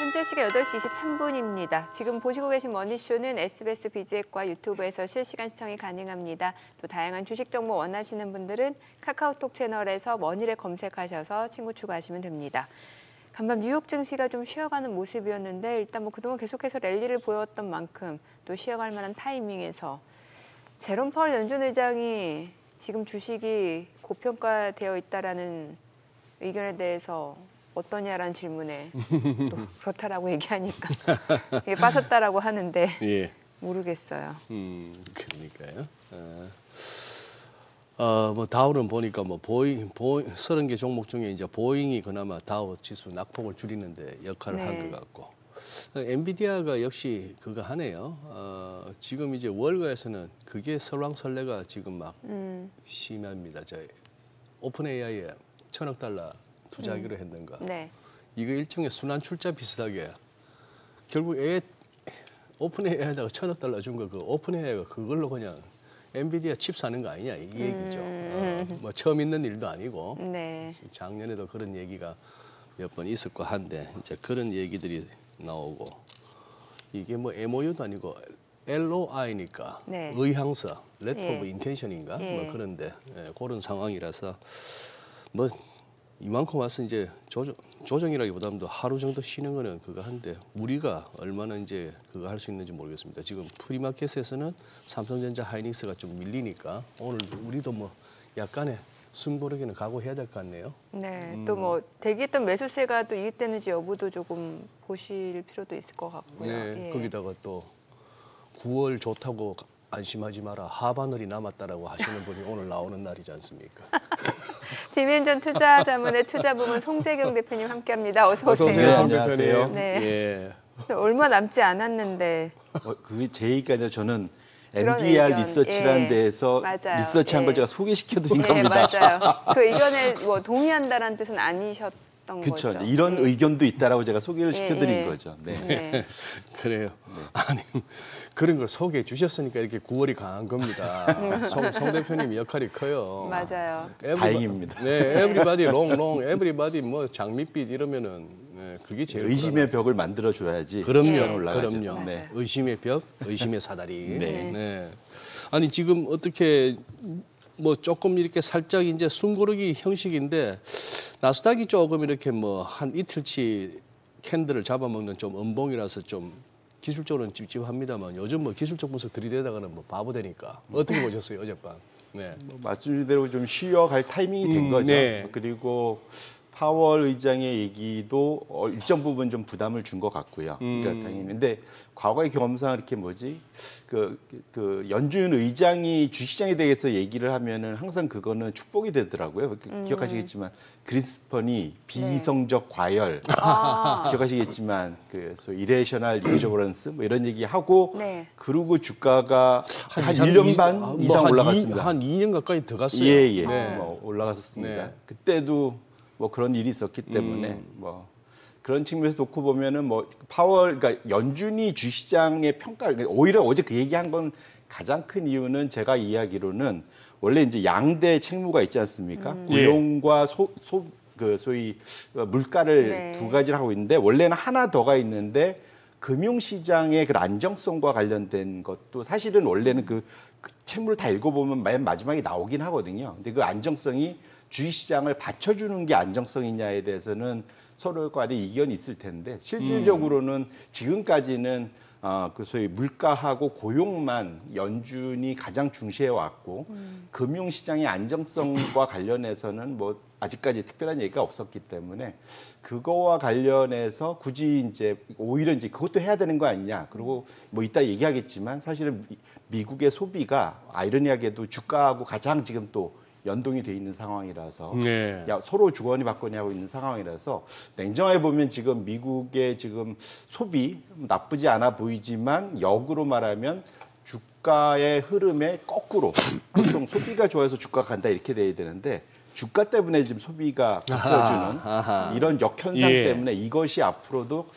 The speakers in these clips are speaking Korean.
현재 시각 8시 23분입니다. 지금 보시고 계신 머니쇼는 SBS 비즈액과 유튜브에서 실시간 시청이 가능합니다. 또 다양한 주식 정보 원하시는 분들은 카카오톡 채널에서 머니를 검색하셔서 친구 추가하시면 됩니다. 간밤 뉴욕 증시가 좀 쉬어가는 모습이었는데 일단 뭐 그동안 계속해서 랠리를 보였던 만큼 또 쉬어갈 만한 타이밍에서 제롬 파월 연준 의장이 지금 주식이 고평가되어 있다라는 의견에 대해서 어떠냐라는 질문에 또 그렇다라고 얘기하니까 이게 빠졌다라고 하는데 예. 모르겠어요. 그러니까요. 뭐 다우는 보니까 뭐 보잉 30개 종목 중에 이제 보잉이 그나마 다우 지수 낙폭을 줄이는데 역할을 한 것 같고, 엔비디아가 역시 그거 하네요. 지금 이제 월가에서는 그게 설왕설래가 지금 막 심합니다. 저 오픈 AI에 $1,000억 투자하기로 했는가. 네. 이거 일종의 순환 출자 비슷하게 결국 오픈 AI에다가 $1,000억 준 거 그 오픈 AI가 그걸로 그냥 엔비디아 칩 사는 거 아니냐 이 얘기죠. 뭐 처음 있는 일도 아니고 네. 작년에도 그런 얘기가 몇 번 있었고 한데 이제 그런 얘기들이 나오고 이게 뭐 MOU도 아니고 LOI니까 네. 의향서, Letter of 예. Intention인가 예. 뭐 그런데 그런 상황이라서 뭐 이만큼 와서 이제 조정이라기보다도 하루 정도 쉬는 거는 그거 한데 우리가 얼마나 이제 그거 할 수 있는지 모르겠습니다. 지금 프리마켓에서는 삼성전자, 하이닉스가 좀 밀리니까 오늘 우리도 뭐 약간의 숨고르기는 각오해야 될 것 같네요. 네. 또 뭐 대기했던 매수세가 또 이익되는지 여부도 조금 보실 필요도 있을 것 같고요. 네. 예. 거기다가 또 9월 좋다고 안심하지 마라. 하바늘이 남았다라고 하시는 분이 오늘 나오는 날이지 않습니까? 디멘전 투자자문의 투자부문 송재경 대표님 함께합니다. 어서 오세요. 어서 오세요, 송 안녕하세요. 대표님. 네. 예. 얼마 남지 않았는데 그게 제 얘기가 아니라 저는 그런 MBR 의견. 리서치라는 예. 데에서 맞아요. 리서치한 걸 예. 제가 소개시켜드린 네, 겁니다. 맞아요. 그 의견에 뭐 동의한다라는 뜻은 아니셨던 그렇죠. 거죠. 이런 예. 의견도 있다라고 제가 소개를 시켜드린 예. 거죠. 네. 네. 그래요. 아니 그런 걸 소개해 주셨으니까 이렇게 9월이 강한 겁니다. 송 대표님 역할이 커요. 맞아요. 다행입니다. 네, 에브리바디 롱, 에브리바디 뭐 장밋빛 이러면은 그게 제일 의심의 벽을 만들어 줘야지. 그럼요, 올라가죠. 그럼요. 네. 의심의 벽, 의심의 사다리. 네. 네. 아니 지금 어떻게 뭐 조금 이렇게 살짝 이제 숨고르기 형식인데 나스닥이 조금 이렇게 뭐 한 이틀치 캔들을 잡아먹는 좀 음봉이라서 좀 기술적으로는 찝찝합니다만 요즘 뭐 기술적 분석 들이대다가는 뭐 바보 되니까 어떻게 보셨어요 어젯밤? 네. 뭐 말씀드린 대로 좀 쉬어갈 타이밍이 된 거죠. 네. 그리고 파월 의장의 얘기도 일정 부분 좀 부담을 준 것 같고요. 그러니까 당연히. 근데 과거의 경험상 이렇게 그 연준 의장이 주식시장에 대해서 얘기를 하면은 항상 그거는 축복이 되더라고요. 기억하시겠지만 그리스펀이 비이성적 과열, 기억하시겠지만 그 소위 이레셔널 이그저버런스 뭐 이런 얘기하고 네. 그러고 주가가 한 1년 반 이상 올라갔습니다. 한 2년 가까이 더 갔어요. 예. 네. 뭐 올라갔었습니다. 네. 그때도 뭐 그런 일이 있었기 때문에 뭐 그런 측면에서 놓고 보면은 뭐 파월, 그러니까 연준이 주시장의 평가를 오히려 어제 그 얘기한 건 가장 큰 이유는 제가 이야기로는 원래 이제 양대 책무가 있지 않습니까? 고용과 그 소위 물가를 네. 두 가지를 하고 있는데 원래는 하나 더가 있는데 금융시장의 그 안정성과 관련된 것도 사실은 원래는 그 책무를 다 읽어보면 맨 마지막에 나오긴 하거든요. 근데 그 안정성이 주식시장을 받쳐주는 게 안정성이냐에 대해서는 서로 간에 이견이 있을 텐데 실질적으로는 지금까지는 그 소위 물가하고 고용만 연준이 가장 중시해 왔고 금융시장의 안정성과 관련해서는 뭐 아직까지 특별한 얘기가 없었기 때문에 그거와 관련해서 굳이 이제 오히려 이제 그것도 해야 되는 거 아니냐. 그리고 뭐 이따 얘기하겠지만 사실은 미국의 소비가 아이러니하게도 주가하고 가장 지금 또 연동이 돼 있는 상황이라서 네. 서로 주거니 받거니 하고 있는 상황이라서 냉정하게 보면 지금 미국의 지금 소비 나쁘지 않아 보이지만 역으로 말하면 주가의 흐름에 거꾸로 보통 소비가 좋아서 주가가 간다 이렇게 돼야 되는데 주가 때문에 지금 소비가 바뀌어주는 이런 역현상 예. 때문에 이것이 앞으로도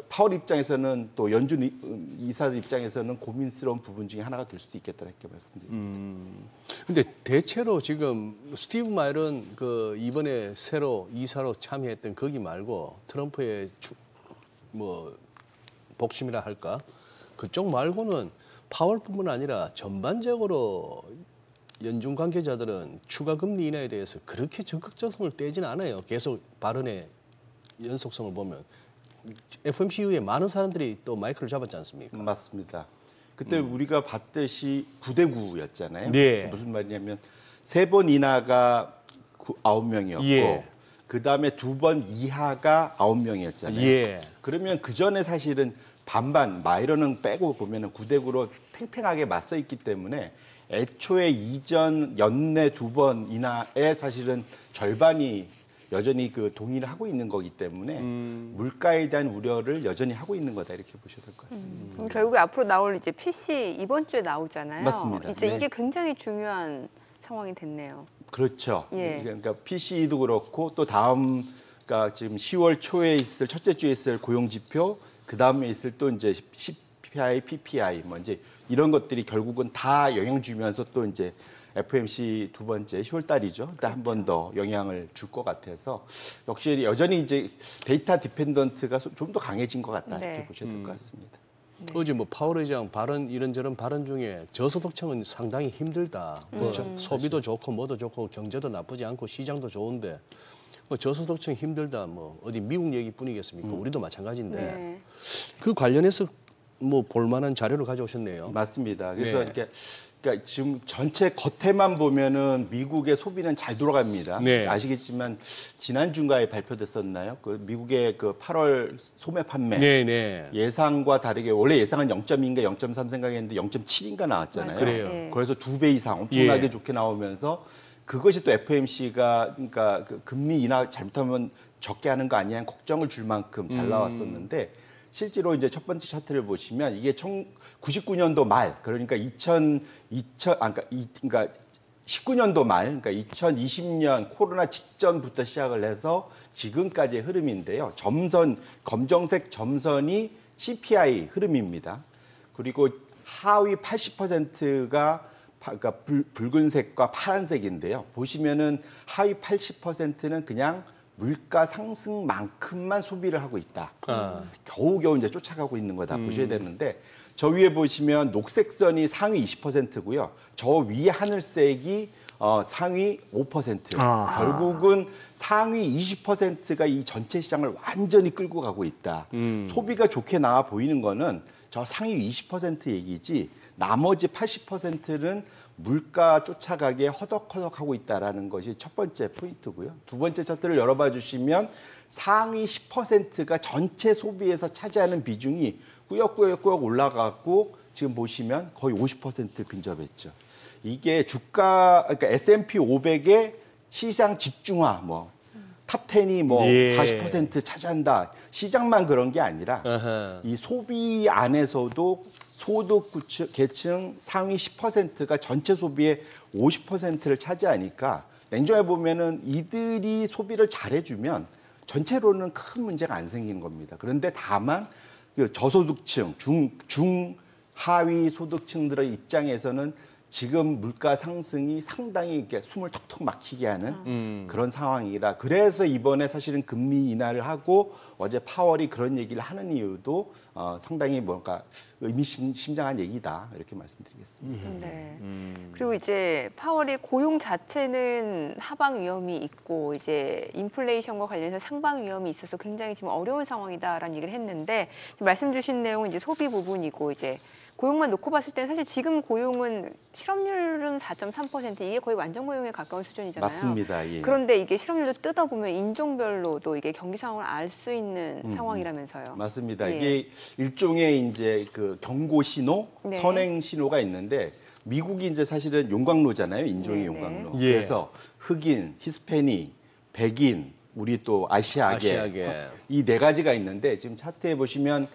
파월 입장에서는 또 연준 이사 입장에서는 고민스러운 부분 중에 하나가 될 수도 있겠다 이렇게 말씀드립니다. 근데 대체로 지금 스티브 마일은 그 이번에 새로 이사로 참여했던 거기 말고 트럼프의 뭐 복심이라 할까 그쪽 말고는 파월뿐만 아니라 전반적으로 연준 관계자들은 추가 금리 인하에 대해서 그렇게 적극적성을 떼지는 않아요. 계속 발언의 연속성을 보면 FOMC 이후에 많은 사람들이 또 마이크를 잡았지 않습니까? 맞습니다. 그때 우리가 봤듯이 9대 9였잖아요. 네. 무슨 말이냐면 3번 인하가 9명이었고 예. 그다음에 2번 이하가 9명이었잖아요. 예. 그러면 그 전에 사실은 반반 마이너는 빼고 보면은 9대 9로 팽팽하게 맞서 있기 때문에 애초에 이전 연내 2번 인하에 사실은 절반이 여전히 그 동의를 하고 있는 거기 때문에 물가에 대한 우려를 여전히 하고 있는 거다 이렇게 보셔야 될 것 같습니다. 그럼 결국에 앞으로 나올 이제 PC 이번 주에 나오잖아요. 맞습니다. 이제 네. 이게 굉장히 중요한 상황이 됐네요. 그렇죠. 예. 그러니까 PCE도 그렇고 또 다음 그러니까 지금 10월 초에 있을 첫째 주에 있을 고용 지표, 그 다음에 있을 또 이제 CPI, PPI 뭐 이제 이런 것들이 결국은 다 영향 주면서 또 이제 FOMC 두 번째 10월 달이죠. 한 번 더 영향을 줄 것 같아서 역시 여전히 이제 데이터 디펜던트가 좀 더 강해진 것 같다 네. 이렇게 보셔야 될 것 같습니다. 어제 뭐 파월 의장 발언 이런저런 발언 중에 저소득층은 상당히 힘들다. 뭐 소비도 좋고 뭐도 좋고 경제도 나쁘지 않고 시장도 좋은데 뭐 저소득층 힘들다. 뭐 어디 미국 얘기뿐이겠습니까? 우리도 마찬가지인데 네. 그 관련해서 뭐 볼만한 자료를 가져오셨네요. 맞습니다. 그래서 네. 이렇게 그러니까 지금 전체 겉에만 보면은 미국의 소비는 잘 돌아갑니다. 네. 아시겠지만 지난 주가에 발표됐었나요? 그 미국의 그 8월 소매 판매 네네. 예상과 다르게 원래 예상은 0.2인가 0.3 생각했는데 0.7인가 나왔잖아요. 맞아요. 그래요. 예. 그래서 2배 이상 엄청나게 예. 좋게 나오면서 그것이 또 FOMC가 그러니까 그 금리 인하 잘못하면 적게 하는 거 아니냐 걱정을 줄 만큼 잘 나왔었는데 실제로 이제 첫 번째 차트를 보시면 이게 1999년도 말 그러니까 19년도 말 그러니까 2020년 코로나 직전부터 시작을 해서 지금까지의 흐름인데요. 점선 검정색 점선이 CPI 흐름입니다. 그리고 하위 80%가 그러니까 붉은색과 파란색인데요. 보시면은 하위 80%는 그냥 물가 상승만큼만 소비를 하고 있다. 겨우겨우 이제 쫓아가고 있는 거다 보셔야 되는데 저 위에 보시면 녹색 선이 상위 20%고요. 저 위에 하늘색이 상위 5%. 결국은 상위 20%가 이 전체 시장을 완전히 끌고 가고 있다. 소비가 좋게 나와 보이는 거는 저 상위 20% 얘기지 나머지 80%는 물가 쫓아가게 허덕허덕하고 있다라는 것이 첫 번째 포인트고요. 두 번째 차트를 열어봐 주시면 상위 10%가 전체 소비에서 차지하는 비중이 꾸역꾸역 올라갔고 지금 보시면 거의 50% 근접했죠. 이게 주가 그러니까 S&P 500의 시장 집중화 탑 10이 예. 40% 차지한다. 시장만 그런 게 아니라 이 소비 안에서도 소득 계층 상위 10%가 전체 소비의 50%를 차지하니까 냉정해 보면은 이들이 소비를 잘해주면 전체로는 큰 문제가 안 생기는 겁니다. 그런데 다만 저소득층, 중하위 소득층들의 입장에서는 지금 물가 상승이 상당히 이렇게 숨을 턱턱 막히게 하는 그런 상황이라 그래서 이번에 사실은 금리 인하를 하고 어제 파월이 그런 얘기를 하는 이유도 상당히 뭔가 의미심장한 얘기다 이렇게 말씀드리겠습니다. 네. 그리고 이제 파월이 고용 자체는 하방 위험이 있고 이제 인플레이션과 관련해서 상방 위험이 있어서 굉장히 지금 어려운 상황이다라는 얘기를 했는데 지금 말씀 주신 내용은 이제 소비 부분이고 이제 고용만 놓고 봤을 때는 사실 지금 고용은 실업률은 4.3% 이게 거의 완전 고용에 가까운 수준이잖아요. 맞습니다. 예. 그런데 이게 실업률도 뜯어보면 인종별로도 이게 경기 상황을 알 수 있는 상황이라면서요. 맞습니다. 예. 이게 일종의 이제 그 경고 신호, 네. 선행 신호가 있는데 미국이 이제 사실은 용광로잖아요. 인종의 네, 용광로. 네. 예. 그래서 흑인, 히스패닉, 백인, 우리 또 아시아계 이 네 가지가 있는데 지금 차트에 보시면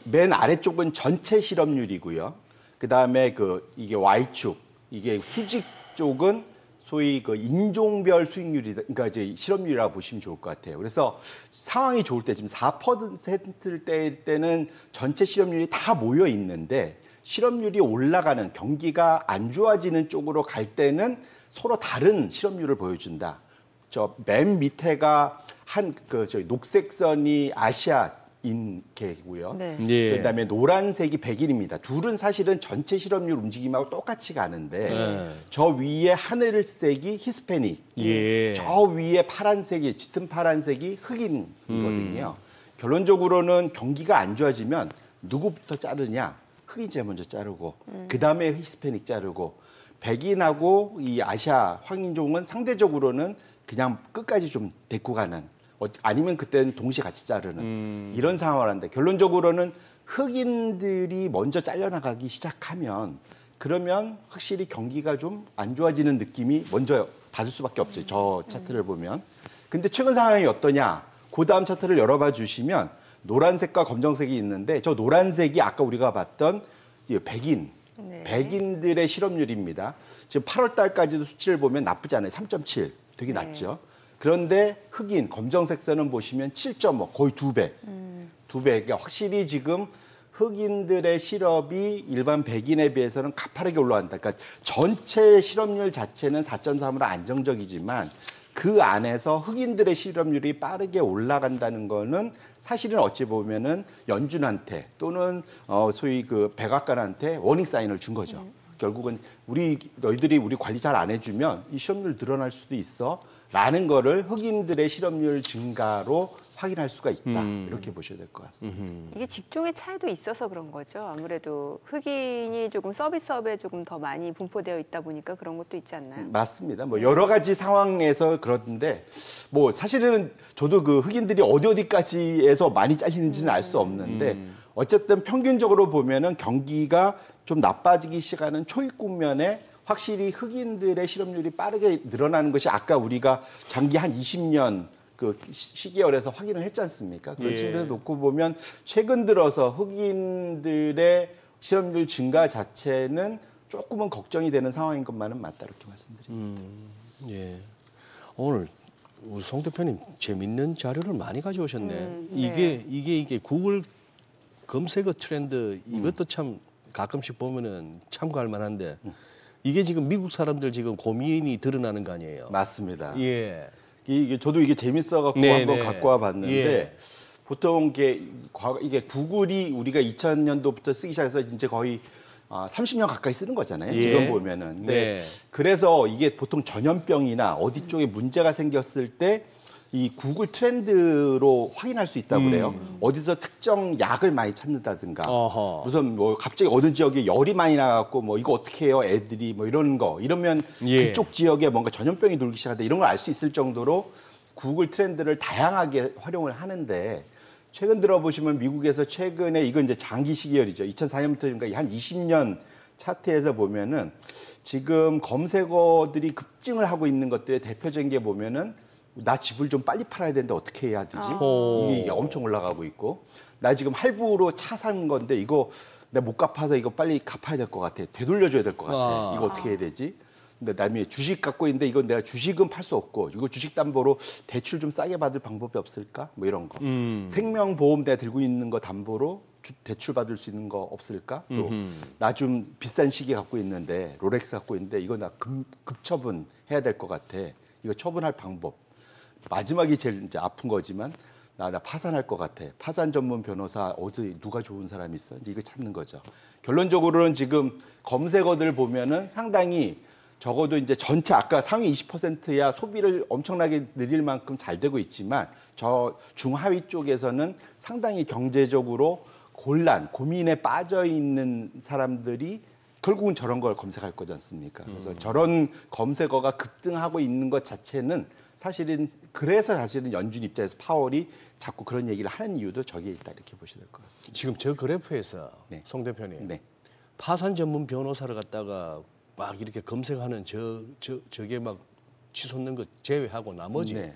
맨 아래쪽은 전체 실업률이고요. 그 다음에 이게 Y축, 이게 수직 쪽은 소위 그 인종별 수익률이 그러니까 이제 실업률이라고 보시면 좋을 것 같아요. 그래서 상황이 좋을 때 지금 4%일 때는 전체 실업률이 다 모여 있는데 실업률이 올라가는 경기가 안 좋아지는 쪽으로 갈 때는 서로 다른 실업률을 보여준다. 저 맨 밑에가 저희 녹색 선이 아시아인 계고요. 네. 예. 그다음에 노란색이 백인입니다. 둘은 사실은 전체 실업률 움직임하고 똑같이 가는데 저 위에 하늘색이 히스패닉, 예. 저 위에 파란색이 짙은 파란색이 흑인이거든요. 결론적으로는 경기가 안 좋아지면 누구부터 자르냐? 흑인제 먼저 자르고 그다음에 히스패닉 자르고 백인하고 이 아시아 황인종은 상대적으로는 그냥 끝까지 좀 데리고 가는 아니면 그때는 동시에 같이 자르는 이런 상황을 하는데 결론적으로는 흑인들이 먼저 잘려나가기 시작하면 그러면 확실히 경기가 좀 안 좋아지는 느낌이 먼저 받을 수밖에 없죠. 저 차트를 보면. 근데 최근 상황이 어떠냐? 그 다음 차트를 열어봐 주시면 노란색과 검정색이 있는데 저 노란색이 아까 우리가 봤던 백인들의 실업률입니다. 지금 8월 달까지도 수치를 보면 나쁘지 않아요. 3.7 되게 낮죠. 그런데 흑인 검정색 선은 보시면 7.5 거의 2배. 2배. 그러니까 확실히 지금 흑인들의 실업이 일반 백인에 비해서는 가파르게 올라간다. 그러니까 전체 실업률 자체는 4.3으로 안정적이지만 그 안에서 흑인들의 실업률이 빠르게 올라간다는 거는 사실은 어찌 보면은 연준한테 또는 소위 그 백악관한테 워닝 사인을 준 거죠. 결국은 너희들이 우리 관리 잘 안 해주면 이 실업률 늘어날 수도 있어라는 거를 흑인들의 실업률 증가로 확인할 수가 있다. 이렇게 보셔야 될 것 같습니다. 이게 직종의 차이도 있어서 그런 거죠. 아무래도 흑인이 조금 서비스업에 조금 더 많이 분포되어 있다 보니까 그런 것도 있지 않나요? 맞습니다. 뭐 여러 가지 상황에서 그런데 뭐 사실은 저도 그 흑인들이 어디까지에서 많이 잘리는지는 알 수 없는데 어쨌든 평균적으로 보면은 경기가 좀 나빠지기 시작하는 초입 국면에 확실히 흑인들의 실업률이 빠르게 늘어나는 것이 아까 우리가 장기 한 20년 그 시계열에서 확인을 했지 않습니까? 그런 측면에서 놓고 보면 최근 들어서 흑인들의 실업률 증가 자체는 조금은 걱정이 되는 상황인 것만은 맞다 이렇게 말씀드립니다. 예. 오늘 우리 송 대표님 재밌는 자료를 많이 가져오셨네. 네. 이게 구글 검색어 트렌드 이것도 참 가끔씩 보면은 참고할 만한데 이게 지금 미국 사람들 지금 고민이 드러나는 거 아니에요? 맞습니다. 예. 저도 이게 재밌어갖고 네, 한번 네. 갖고 와봤는데 예. 보통 이게 구글이 우리가 2000년도부터 쓰기 시작해서 이제 거의 30년 가까이 쓰는 거잖아요. 예. 지금 보면은. 네. 그래서 이게 보통 전염병이나 어디 쪽에 문제가 생겼을 때 이 구글 트렌드로 확인할 수 있다고 그래요. 어디서 특정 약을 많이 찾는다든가 어허. 무슨 뭐 갑자기 어느 지역에 열이 많이 나갖고 뭐 이거 어떻게 해요 애들이 뭐 이런 거 이러면 예. 그쪽 지역에 뭔가 전염병이 돌기 시작한다 이런 걸 알 수 있을 정도로 구글 트렌드를 다양하게 활용을 하는데 최근 들어보시면 미국에서 최근에 이건 이제 장기 시기열이죠. 2004년부터 한 20년 차트에서 보면은 지금 검색어들이 급증을 하고 있는 것들의 대표적인 게 보면은 나 집을 좀 빨리 팔아야 되는데 어떻게 해야 되지? 이게 엄청 올라가고 있고 나 지금 할부로 차 산 건데 이거 내가 못 갚아서 이거 빨리 갚아야 될 것 같아. 되돌려줘야 될 것 같아. 이거 어떻게 해야 되지? 근데 남이 주식 갖고 있는데 이건 내가 주식은 팔 수 없고 이거 주식 담보로 대출 좀 싸게 받을 방법이 없을까? 뭐 이런 거. 생명보험 내가 들고 있는 거 담보로 대출 받을 수 있는 거 없을까? 또 나 좀 비싼 시계 갖고 있는데 롤렉스 갖고 있는데 이거 나 급처분 해야 될 것 같아. 이거 처분할 방법. 마지막이 제일 이제 아픈 거지만 나 파산할 것 같아. 파산 전문 변호사 어디 누가 좋은 사람 있어? 이제 이거 찾는 거죠. 결론적으로는 지금 검색어들 보면은 상당히 적어도 이제 전체 아까 상위 20%야 소비를 엄청나게 늘릴 만큼 잘 되고 있지만 저 중하위 쪽에서는 상당히 경제적으로 고민에 빠져 있는 사람들이 결국은 저런 걸 검색할 거지 않습니까? 그래서 저런 검색어가 급등하고 있는 것 자체는 그래서 사실은 연준 입장에서 파월이 자꾸 그런 얘기를 하는 이유도 저기에 있다 이렇게 보셔야 될 것 같습니다. 지금 저 그래프에서 네. 송 대표님 네. 파산 전문 변호사를 갖다가 막 이렇게 검색하는 저게 막 치솟는 거 제외하고 나머지 네.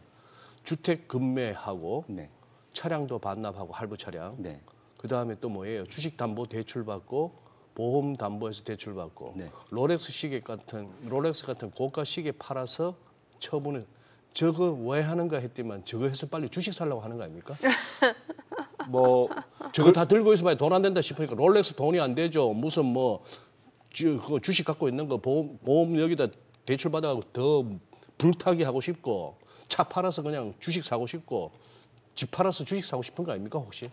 주택 금매하고 네. 차량도 반납하고 할부 차량 네. 그 다음에 또 뭐예요? 주식 담보 대출 받고 보험 담보에서 대출받고 네. 롤렉스 같은 고가 시계 팔아서 처분을 저거 왜 하는가 했더만 저거 해서 빨리 주식 살라고 하는 거 아닙니까? 뭐 저거 다 들고 있어봐야 돈 안 된다 싶으니까 롤렉스 돈이 안 되죠. 무슨 뭐 그거 주식 갖고 있는 거 보험 여기다 대출 받아가고 더 불타기 하고 싶고 차 팔아서 그냥 주식 사고 싶고 집 팔아서 주식 사고 싶은 거 아닙니까 혹시?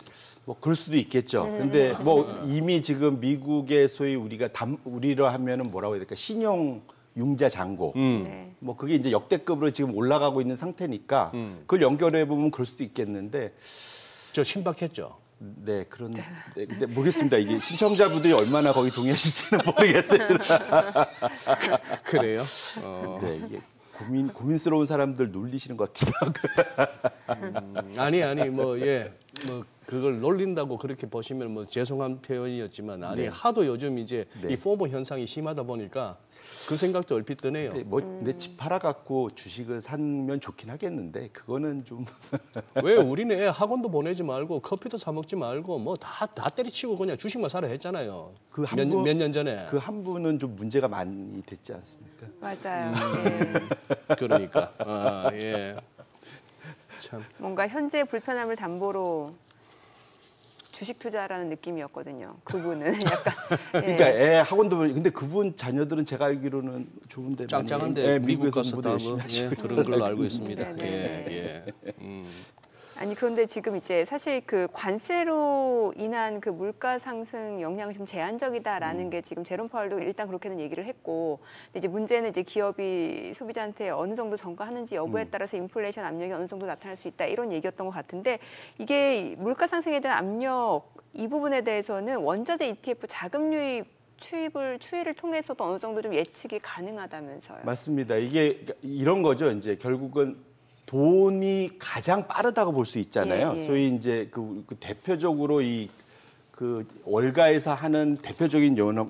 뭐 그럴 수도 있겠죠. 근데 뭐 이미 지금 미국의 소위 우리로 하면은 뭐라고 해야 될까? 신용 융자 잔고. 네. 뭐 그게 이제 역대급으로 지금 올라가고 있는 상태니까 그걸 연결해 보면 그럴 수도 있겠는데 저 신박했죠. 네, 근데 모르겠습니다. 이게 시청자분들이 얼마나 거기 동의하실지는 모르겠어요. 그래요? 네, 이게 고민스러운 사람들 놀리시는 것 같기도 하고. 아니 뭐 그걸 놀린다고 그렇게 보시면 뭐 죄송한 표현이었지만 아니 네. 하도 요즘 이제 네. 이 포모 현상이 심하다 보니까 그 생각도 얼핏 드네요. 뭐 내 집 팔아갖고 주식을 사면 좋긴 하겠는데 그거는 좀 왜 우리는 애 학원도 보내지 말고 커피도 사 먹지 말고 뭐 다 때리치고 그냥 주식만 사라 했잖아요. 그 몇 년 전에. 그 한 분은 좀 문제가 많이 됐지 않습니까? 맞아요. 네. 그러니까 예. 참. 뭔가 현재 불편함을 담보로 주식 투자라는 느낌이었거든요. 그분은 약간 그러니까 애 학원도 근데 그분 자녀들은 제가 알기로는 좋은데 짱짱한데 미국 가서 다 열심히 뭐, 하시고. 그런 걸로 알고 있습니다. 네네. 예. 아니 그런데 지금 이제 사실 그 관세로 인한 그 물가 상승 영향이 좀 제한적이다라는 게 지금 제롬 파월도 일단 그렇게는 얘기를 했고, 근데 이제 문제는 이제 기업이 소비자한테 어느 정도 전가하는지 여부에 따라서 인플레이션 압력이 어느 정도 나타날 수 있다 이런 얘기였던 것 같은데, 이게 물가 상승에 대한 압력 이 부분에 대해서는 원자재 ETF 자금 유입 추이를 통해서도 어느 정도 좀 예측이 가능하다면서요. 맞습니다. 이게 이런 거죠. 이제 결국은 돈이 가장 빠르다고 볼 수 있잖아요. 예, 예. 소위 이제 그 대표적으로 그 월가에서 하는 대표적인 연어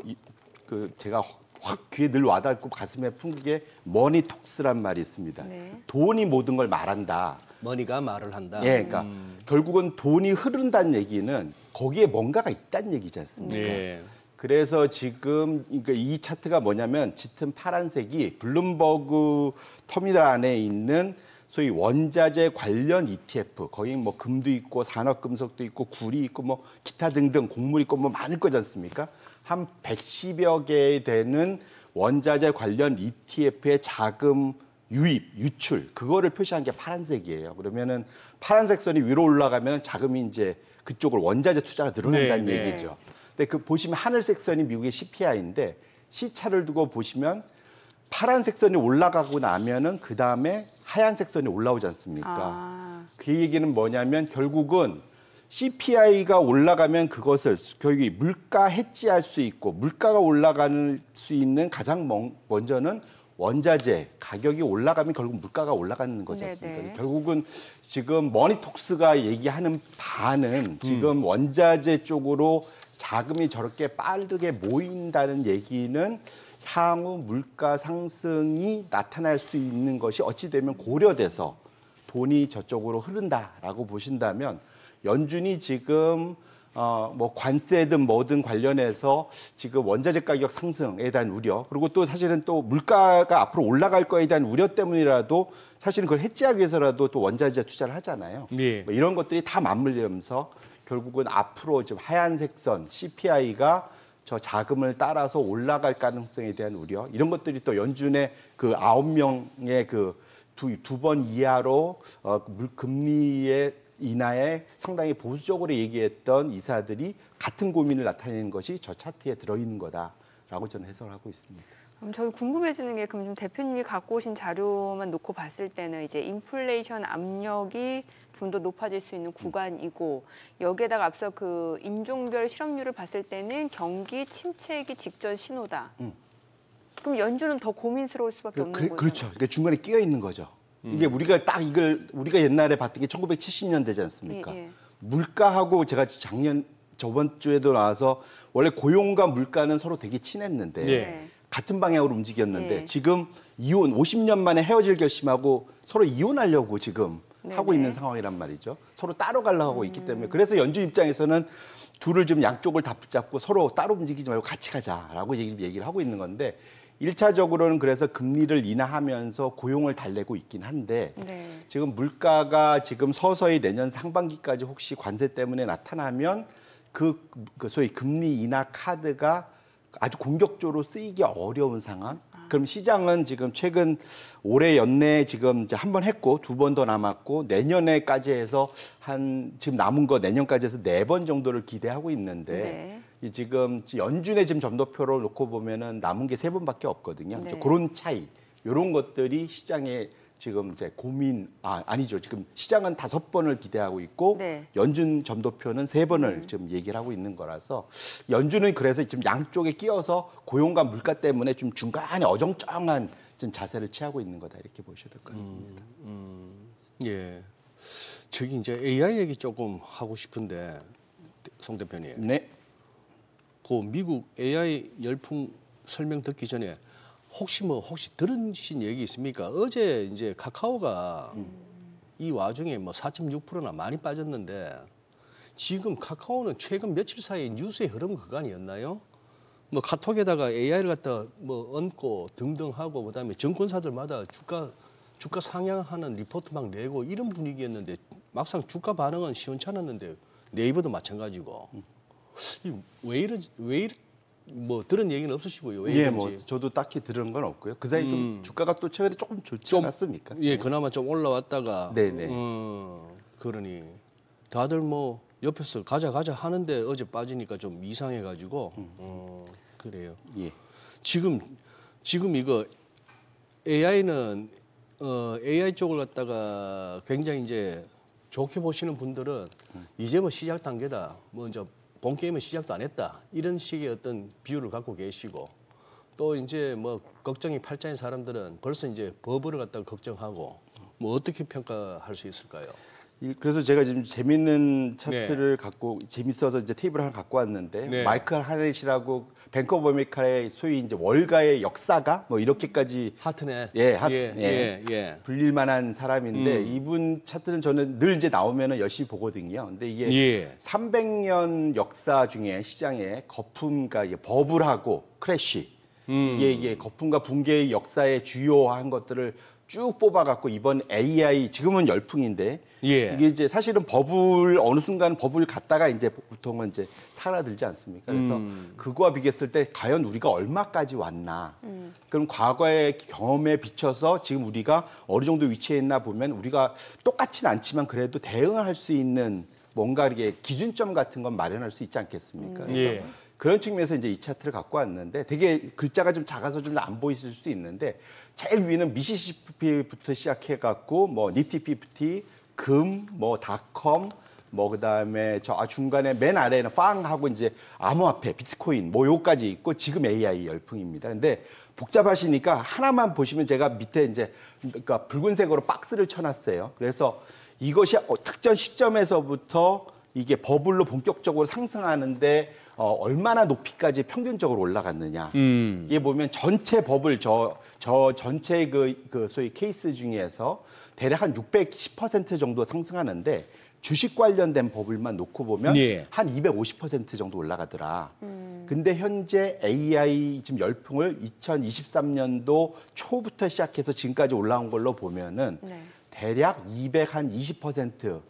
그 제가 확 귀에 늘 와닿고 가슴에 풍기게 머니톡스란 말이 있습니다. 네. 돈이 모든 걸 말한다. 머니가 말을 한다. 예, 그러니까 결국은 돈이 흐른다는 얘기는 거기에 뭔가가 있다는 얘기지 않습니까? 예. 그래서 지금 그러니까 이 차트가 뭐냐면 짙은 파란색이 블룸버그 터미널 안에 있는 소위 원자재 관련 ETF, 거기 뭐 금도 있고 산업금속도 있고 굴이 있고 뭐 기타 등등 곡물 있고 뭐 많을 거지 않습니까? 한 110여 개 되는 원자재 관련 ETF의 자금 유입, 유출 그거를 표시한 게 파란색이에요. 그러면은 파란색 선이 위로 올라가면 자금이 이제 그쪽으로 원자재 투자가 늘어난다는 네, 네. 얘기죠. 근데 그 보시면 하늘색 선이 미국의 CPI인데 시차를 두고 보시면 파란색 선이 올라가고 나면은 그 다음에 하얀색 선이 올라오지 않습니까? 그 얘기는 뭐냐면 결국은 CPI가 올라가면 그것을 결국 물가 해지할 수 있고 물가가 올라갈 수 있는 가장 먼저는 원자재 가격이 올라가면 결국 물가가 올라가는 거지 않습니까? 네네. 결국은 지금 머니톡스가 얘기하는 바는 지금 원자재 쪽으로 자금이 저렇게 빠르게 모인다는 얘기는 향후 물가 상승이 나타날 수 있는 것이 어찌 되면 고려돼서 돈이 저쪽으로 흐른다라고 보신다면 연준이 지금 뭐 관세든 뭐든 관련해서 지금 원자재 가격 상승에 대한 우려 그리고 또 사실은 또 물가가 앞으로 올라갈 거에 대한 우려 때문이라도 사실은 그걸 해지하기 위해서라도 또 원자재 투자를 하잖아요. 예. 뭐 이런 것들이 다 맞물리면서 결국은 앞으로 좀 하얀색 선 CPI가 저 자금을 따라서 올라갈 가능성에 대한 우려 이런 것들이 또 연준의 그 9명의 그 두 번 이하로 금리의 인하에 상당히 보수적으로 얘기했던 이사들이 같은 고민을 나타내는 것이 저 차트에 들어있는 거다라고 저는 해석하고 있습니다. 그럼 저는 궁금해지는 게 그럼 좀 대표님이 갖고 오신 자료만 놓고 봤을 때는 이제 인플레이션 압력이 좀 더 높아질 수 있는 구간이고 여기에다가 앞서 그 인종별 실업률을 봤을 때는 경기 침체기 직전 신호다. 그럼 연준은 더 고민스러울 수밖에 없는 거죠. 그렇죠. 그러니까 중간에 끼어 있는 거죠. 이게 우리가 딱 이걸 우리가 옛날에 봤던 게 1970년대지 않습니까? 예, 예. 물가하고 제가 저번 주에도 나와서 원래 고용과 물가는 서로 되게 친했는데 네. 같은 방향으로 움직였는데 네. 지금 이혼 50년 만에 헤어질 결심하고 서로 이혼하려고 지금 네네. 하고 있는 상황이란 말이죠. 서로 따로 가려고 하고 있기 때문에 그래서 연준 입장에서는 둘을 좀 양쪽을 다 붙잡고 서로 따로 움직이지 말고 같이 가자라고 얘기를 하고 있는 건데 1차적으로는 그래서 금리를 인하하면서 고용을 달래고 있긴 한데 네. 지금 물가가 지금 서서히 내년 상반기까지 혹시 관세 때문에 나타나면 그 소위 금리 인하 카드가 아주 공격적으로 쓰이기 어려운 상황. 그럼 시장은 지금 최근 올해 연내에 지금 이제 한 번 했고 2번 더 남았고 내년에까지 해서 지금 남은 거 내년까지 해서 4번 정도를 기대하고 있는데 이 지금 연준의 지금 점도표로 놓고 보면은 남은 게 3번밖에 없거든요. 네. 이제 그런 차이, 이런 것들이 시장에 지금 이제 아니죠. 지금 시장은 5번을 기대하고 있고 네. 연준 점도표는 3번을 지금 얘기를 하고 있는 거라서 연준은 그래서 지금 양쪽에 끼어서 고용과 물가 때문에 좀 중간에 어정쩡한 지금 자세를 취하고 있는 거다 이렇게 보셔야 될 것 같습니다. 예. 저기 이제 AI 얘기 조금 하고 싶은데 송 대표님. 네. 그 미국 AI 열풍 설명 듣기 전에 혹시 들으신 얘기 있습니까? 어제 이제 카카오가 이 와중에 뭐 4.6%나 많이 빠졌는데 지금 카카오는 최근 며칠 사이 뉴스의 흐름 그거 아니었나요? 뭐 카톡에다가 AI를 갖다 뭐 얹고 등등 하고 그다음에 증권사들마다 주가 상향하는 리포트 막 내고 이런 분위기였는데 막상 주가 반응은 시원찮았는데 네이버도 마찬가지고 왜 뭐 들은 얘기는 없으시고요. 왜 예, 이런지. 뭐 저도 딱히 들은 건 없고요. 그 사이 좀 주가가 또 최근에 조금 좋지 않았습니까? 예, 그나마 좀 올라왔다가 네네. 그러니 다들 뭐 옆에서 가자 하는데 어제 빠지니까 좀 이상해가지고 그래요. 예. 지금 이거 AI는 AI 쪽을 갖다가 굉장히 이제 좋게 보시는 분들은 이제 뭐 시작 단계다. 뭐 이제 본 게임은 시작도 안 했다. 이런 식의 어떤 비유를 갖고 계시고 또 이제 뭐 걱정이 팔자인 사람들은 벌써 이제 버블을 갖다가 걱정하고 뭐 어떻게 평가할 수 있을까요? 그래서 제가 지금 재밌는 차트를 갖고 재밌어서 이제 테이블 하나 갖고 왔는데 네. 마이클 하넷이라고 뱅크 오브 아메리카의 소위 이제 월가의 역사가 뭐 이렇게까지 하트네. 예. 불릴 만한 사람인데 이분 차트는 저는 늘 이제 나오면은 열심히 보거든요. 근데 이게 300년 역사 중에 시장에 거품과 버블하고 크래쉬 이게 거품과 붕괴의 역사의 주요한 것들을 쭉 뽑아갖고 이번 AI 지금은 열풍인데 이게 이제 사실은 어느 순간 버블 갔다가 이제 보통은 이제 사라들지 않습니까? 그래서 그거와 비교했을 때 과연 우리가 얼마까지 왔나? 그럼 과거의 경험에 비춰서 지금 우리가 어느 정도 위치에 있나 보면 우리가 똑같진 않지만 그래도 대응할 수 있는 뭔가 이렇게 기준점 같은 건 마련할 수 있지 않겠습니까? 그래서 그런 측면에서 이제 이 차트를 갖고 왔는데 되게 글자가 좀 작아서 좀 안 보이실 수 있는데 제일 위는 미시시피부터 시작해갖고 뭐 니프티 50, 금, 뭐 닷컴, 뭐 그다음에 저 중간에 맨 아래에는 빵하고 이제 암호화폐, 비트코인 뭐 요까지 있고 지금 AI 열풍입니다. 근데 복잡하시니까 하나만 보시면 제가 밑에 이제 그러니까 붉은색으로 박스를 쳐놨어요. 그래서 이것이 특정 시점에서부터 이게 버블로 본격적으로 상승하는데 얼마나 높이까지 평균적으로 올라갔느냐. 이게 보면 전체 버블 저 전체 그 소위 케이스 중에서 대략 한 610% 정도 상승하는데 주식 관련된 버블만 놓고 보면 한 250% 정도 올라가더라. 근데 현재 AI 지금 열풍을 2023년도 초부터 시작해서 지금까지 올라온 걸로 보면은 대략 220%,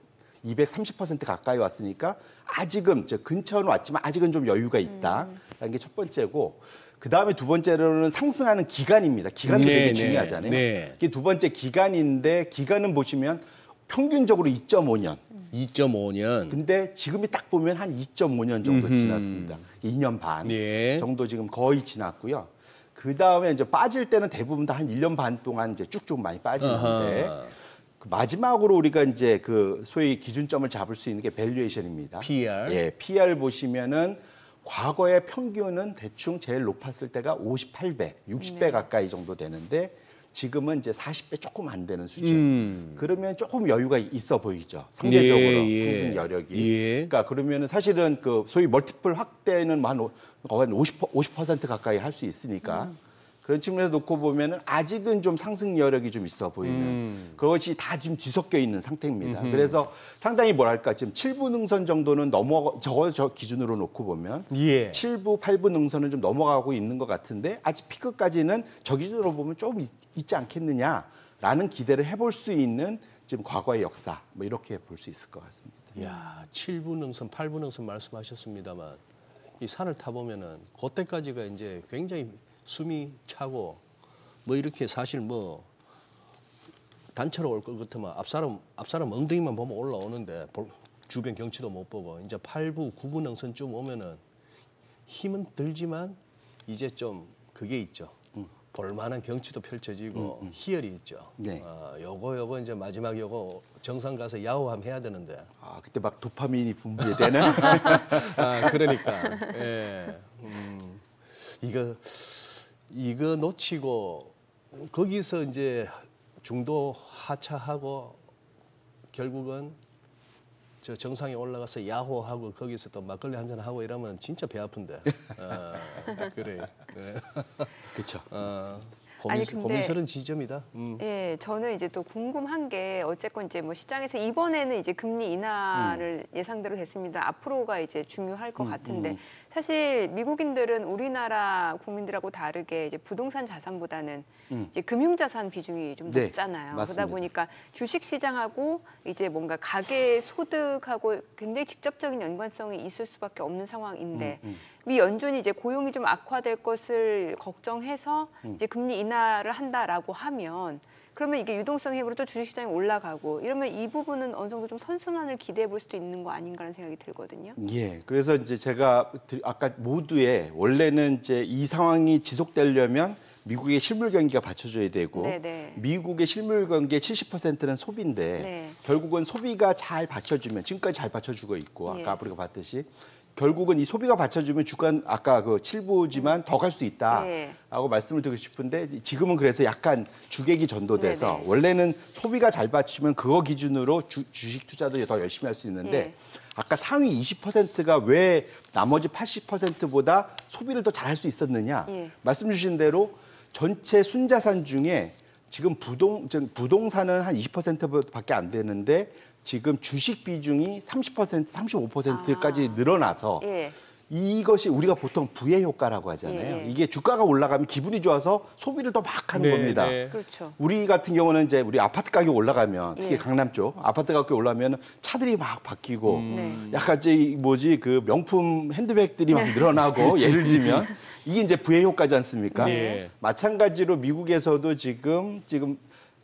230% 가까이 왔으니까 아직은 근처는 왔지만 아직은 좀 여유가 있다라는 게 첫 번째고 그 다음에 두 번째로는 상승하는 기간입니다. 기간도 되게 중요하잖아요. 이게 두 번째 기간인데 기간은 보시면 평균적으로 2.5년. 2.5년. 근데 지금이 딱 보면 한 2.5년 정도 지났습니다. 2년 반 정도 지금 거의 지났고요. 그 다음에 이제 빠질 때는 대부분 다 한 1년 반 동안 이제 쭉쭉 많이 빠지는데 마지막으로 우리가 이제 그 소위 기준점을 잡을 수 있는 게 밸류에이션입니다. PR. 예, PR 보시면은 과거의 평균은 대충 제일 높았을 때가 58배, 60배 가까이 정도 되는데 지금은 이제 40배 조금 안 되는 수준. 그러면 조금 여유가 있어 보이죠. 상대적으로 상승 여력이. 그러니까 그러면은 사실은 그 소위 멀티플 확대는 한 50% 가까이 할 수 있으니까 그런 측면에서 놓고 보면은 아직은 좀 상승 여력이 좀 있어 보이는 그것이 다 지금 뒤섞여 있는 상태입니다. 그래서 상당히 뭐랄까 지금 7부 능선 정도는 저 기준으로 놓고 보면 예. 7부, 8부 능선은 좀 넘어가고 있는 것 같은데 아직 피크까지는 저 기준으로 보면 좀 있지 않겠느냐라는 기대를 해볼 수 있는 지금 과거의 역사 뭐 이렇게 볼 수 있을 것 같습니다. 야, 7부 능선, 8부 능선 말씀하셨습니다만 이 산을 타보면은 그때까지가 이제 굉장히 숨이 차고 뭐 이렇게 사실 뭐 단체로 올 것 같으면 앞사람 엉덩이만 보면 올라오는데 주변 경치도 못 보고 이제 8부, 9부 능선쯤 오면은 힘은 들지만 이제 좀 그게 있죠. 볼만한 경치도 펼쳐지고 희열이 있죠. 네. 요거 이제 마지막 요거 정상 가서 야호함 해야 되는데. 아 그때 막 도파민이 분비되는 그러니까 예. 이거 놓치고 거기서 이제 중도 하차하고 결국은 저 정상에 올라가서 야호하고 거기서 또 막걸리 한잔 하고 이러면 진짜 배 아픈데. 그래. 네. 그렇죠. 아니, 근데- 고민스러운 지점이다. 예, 저는 이제 또 궁금한 게 어쨌건 이제 뭐 시장에서 이번에는 이제 금리 인하를 예상대로 됐습니다. 앞으로가 이제 중요할 것 같은데 사실 미국인들은 우리나라 국민들하고 다르게 이제 부동산 자산보다는 이제 금융자산 비중이 좀 네, 높잖아요. 맞습니다. 그러다 보니까 주식 시장하고 이제 뭔가 가계 소득하고 굉장히 직접적인 연관성이 있을 수밖에 없는 상황인데 미 연준이 이제 고용이 좀 악화될 것을 걱정해서 이제 금리 인하를 한다라고 하면 그러면 이게 유동성 힘으로 또 주식시장이 올라가고 이러면 이 부분은 어느 정도 좀 선순환을 기대해 볼 수도 있는 거 아닌가라는 생각이 들거든요. 예. 그래서 이제 제가 아까 모두에 원래는 이제 이 상황이 지속되려면 미국의 실물 경기가 받쳐줘야 되고 네네. 미국의 실물 경기의 70%는 소비인데 네. 결국은 소비가 잘 받쳐주면 지금까지 잘 받쳐주고 있고 아까 예. 우리가 봤듯이 결국은 이 소비가 받쳐주면 주가 아까 그 7부지만 더 갈 수 있다라고 네. 말씀을 드리고 싶은데 지금은 그래서 약간 주객이 전도돼서 네네. 원래는 소비가 잘 받치면 그거 기준으로 주식 투자도 더 열심히 할 수 있는데 예. 아까 상위 20%가 왜 나머지 80%보다 소비를 더 잘할 수 있었느냐 예. 말씀 주신 대로 전체 순자산 중에 지금 부동산은 한 20%밖에 안 되는데 지금 주식 비중이 30%, 35%까지 늘어나서 예. 이것이 우리가 보통 부의 효과라고 하잖아요. 예, 예. 이게 주가가 올라가면 기분이 좋아서 소비를 더 막 하는 네, 겁니다. 네. 그렇죠. 우리 같은 경우는 이제 우리 아파트 가격 올라가면 특히 예. 강남 쪽 아파트 가격 올라가면 차들이 막 바뀌고 네. 약간 이제 그 명품 핸드백들이 막 늘어나고 예를 들면 이게 이제 부의 효과지 않습니까? 네. 마찬가지로 미국에서도 지금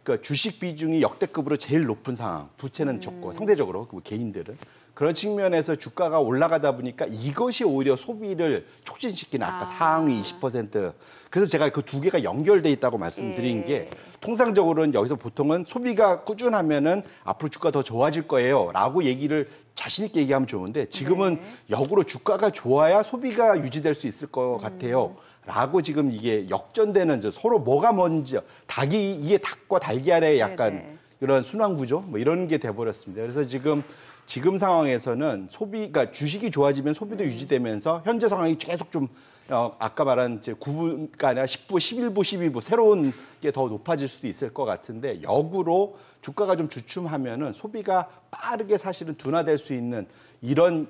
그러니까 주식 비중이 역대급으로 제일 높은 상황, 부채는 적고 상대적으로 그 개인들은 그런 측면에서 주가가 올라가다 보니까 이것이 오히려 소비를 촉진시키는 아까 상위 20%. 그래서 제가 그 두 개가 연결돼 있다고 말씀드린 예. 게 통상적으로는 여기서 보통은 소비가 꾸준하면은 앞으로 주가 더 좋아질 거예요라고 얘기를 자신 있게 얘기하면 좋은데 지금은 네. 역으로 주가가 좋아야 소비가 유지될 수 있을 것 같아요. 라고 지금 이게 역전되는 서로 뭐가 뭔지 이게 닭과 달걀의 약간 네네. 이런 순환 구조 뭐 이런 게 돼버렸습니다. 그래서 지금 상황에서는 그러니까 주식이 좋아지면 소비도 유지되면서 현재 상황이 계속 좀 아까 말한 이제 9부가 아니라 10부, 11부, 12부 새로운 게 더 높아질 수도 있을 것 같은데 역으로 주가가 좀 주춤하면은 소비가 빠르게 사실은 둔화될 수 있는 이런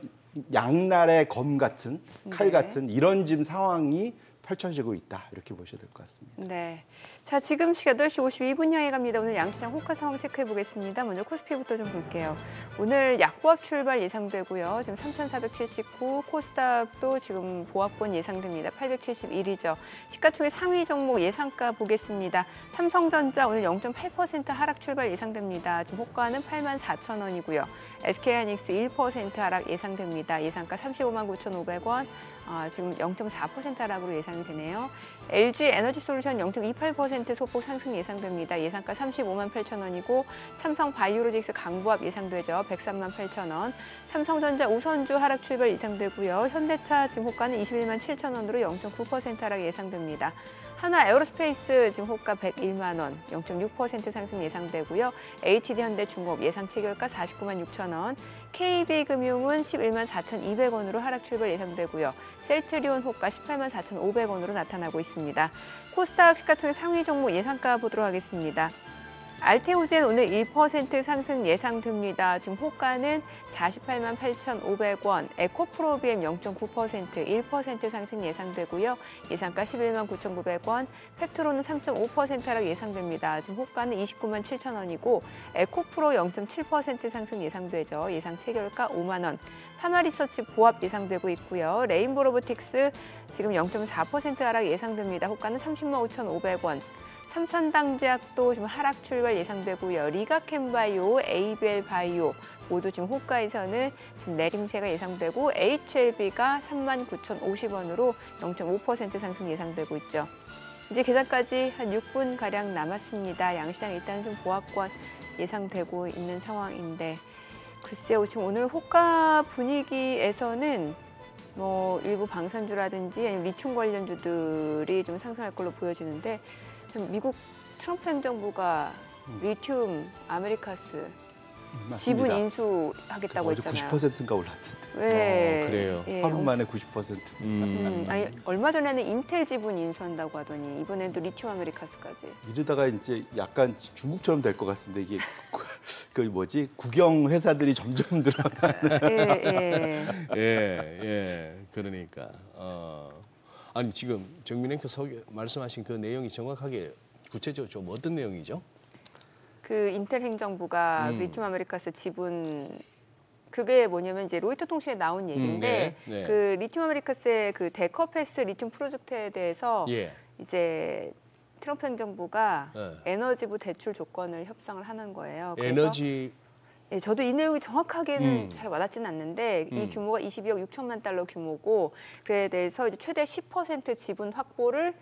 양날의 검 같은 칼 네. 같은 이런 지금 상황이 펼쳐지고 있다 이렇게 보셔야 될 것 같습니다. 네. 자, 지금 시각 8시 52분 향해 갑니다. 오늘 양시장 호가 상황 체크해 보겠습니다. 먼저 코스피부터 좀 볼게요. 오늘 약보합 출발 예상되고요. 지금 3,479, 코스닥도 지금 보합권 예상됩니다. 871이죠. 시가총액 상위 종목 예상가 보겠습니다. 삼성전자 오늘 0.8% 하락 출발 예상됩니다. 지금 호가는 84,000원이고요. SK하이닉스 1% 하락 예상됩니다. 예상가 359,500원. 지금 0.4% 하락으로 예상이 되네요. LG 에너지솔루션 0.28% 소폭 상승 예상됩니다. 예상가 358,000원이고 삼성 바이오로직스 강보합 예상되죠. 138,000원. 삼성전자 우선주 하락 출발 예상되고요. 현대차 지금 호가는 217,000원으로 0.9% 하락 예상됩니다. 하나 에어로스페이스 지금 호가 101만 원, 0.6% 상승 예상되고요. HD 현대중공업 예상 체결가 49만 6천 원, KB금융은 11만 4,200원으로 하락 출발 예상되고요. 셀트리온 호가 18만 4,500원으로 나타나고 있습니다. 코스닥 시가총액 상위 종목 예상가 보도록 하겠습니다. 알테오젠 오늘 1% 상승 예상됩니다. 지금 호가는 48만 8,500원, 에코프로비엠 0.9%, 1% 상승 예상되고요. 예상가 11만 9,900원, 팩트로는 3.5% 하락 예상됩니다. 지금 호가는 29만 7천 원이고 에코프로 0.7% 상승 예상되죠. 예상 체결가 5만 원. 파마리서치 보합 예상되고 있고요. 레인보로보틱스 지금 0.4% 하락 예상됩니다. 호가는 30만 5,500원. 삼천당제약도 지금 하락 출발 예상되고요. 리가캠바이오, ABL바이오 모두 지금 호가에서는 지금 내림세가 예상되고 HLB가 39,050원으로 0.5% 상승 예상되고 있죠. 이제 계산까지 한 6분 가량 남았습니다. 양시장 일단은 좀 보합권 예상되고 있는 상황인데 글쎄요. 지금 오늘 호가 분위기에서는 뭐 일부 방산주라든지 아니면 리튬 관련주들이 좀 상승할 걸로 보여지는데 미국 트럼프 행정부가 리튬 아메리카스 지분 인수하겠다고 어제 했잖아요. 90%인가 올랐는데. 네. 그래요. 예, 하루 만에 90%. 아니, 얼마 전에는 인텔 지분 인수한다고 하더니 이번에도 리튬 아메리카스까지. 이러다가 이제 약간 중국처럼 될 것 같습니다. 이게 그 뭐지 국영 회사들이 점점 늘어나는. 예. 그러니까 아니 지금 정민앵커 말씀하신 그 내용이 정확하게 구체적으로 좀 어떤 내용이죠? 그 인텔 행정부가 리튬 아메리카스 지분 그게 뭐냐면 이제 로이터 통신에 나온 얘기인데 네. 그 리튬 아메리카스의 그 데커패스 리튬 프로젝트에 대해서 예. 이제 트럼프 행정부가 네. 에너지부 대출 조건을 협상을 하는 거예요. 그래서 에너지 예, 저도 이 내용이 정확하게는 잘 와닿지는 않는데 이 규모가 22억 6천만 달러 규모고 그에 대해서 이제 최대 10% 지분 확보를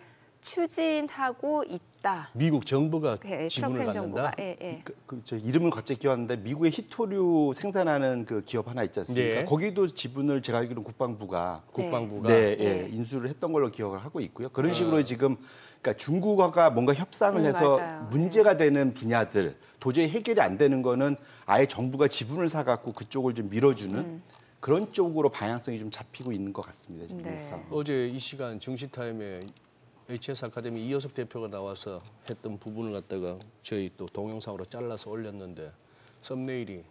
추진하고 있다. 미국 정부가 예, 지분을 트럼프 행정부가. 갖는다. 예. 저 이름은 갑자기 기억하는데 미국의 히토류 생산하는 그 기업 하나 있지 않습니까? 네. 거기도 지분을 제가 알기로는 국방부가 국방부가 인수를 했던 걸로 기억을 하고 있고요. 그런 식으로 지금 그러니까 중국과 뭔가 협상을 해서 맞아요. 문제가 되는 분야들 도저히 해결이 안 되는 거는 아예 정부가 지분을 사갖고 그쪽을 좀 밀어주는 그런 쪽으로 방향성이 좀 잡히고 있는 것 같습니다. 지금 네. 상황. 어제 이 시간 정시타임에 HS 아카데미 이효석 대표가 나와서 했던 부분을 갖다가 저희 또 동영상으로 잘라서 올렸는데 썸네일이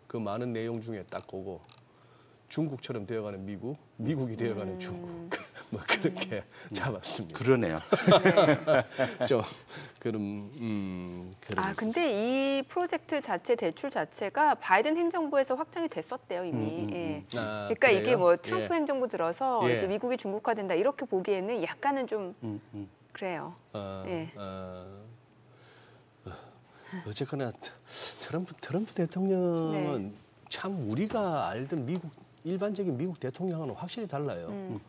그 많은 내용 중에 딱 보고 중국처럼 되어가는 미국, 미국이 되어가는 중국 뭐 그렇게 잡았습니다. 그러네요. 좀 그런 아 근데 이 프로젝트 자체 대출 자체가 바이든 행정부에서 확정이 됐었대요 이미. 예. 아, 그러니까 이게 그래요? 뭐 트럼프 예. 행정부 들어서 예. 이제 미국이 중국화된다 이렇게 보기에는 약간은 좀 그래요. 예. 어쨌거나 트럼프 대통령은 네. 참 우리가 알던 미국 일반적인 미국 대통령과는 확실히 달라요.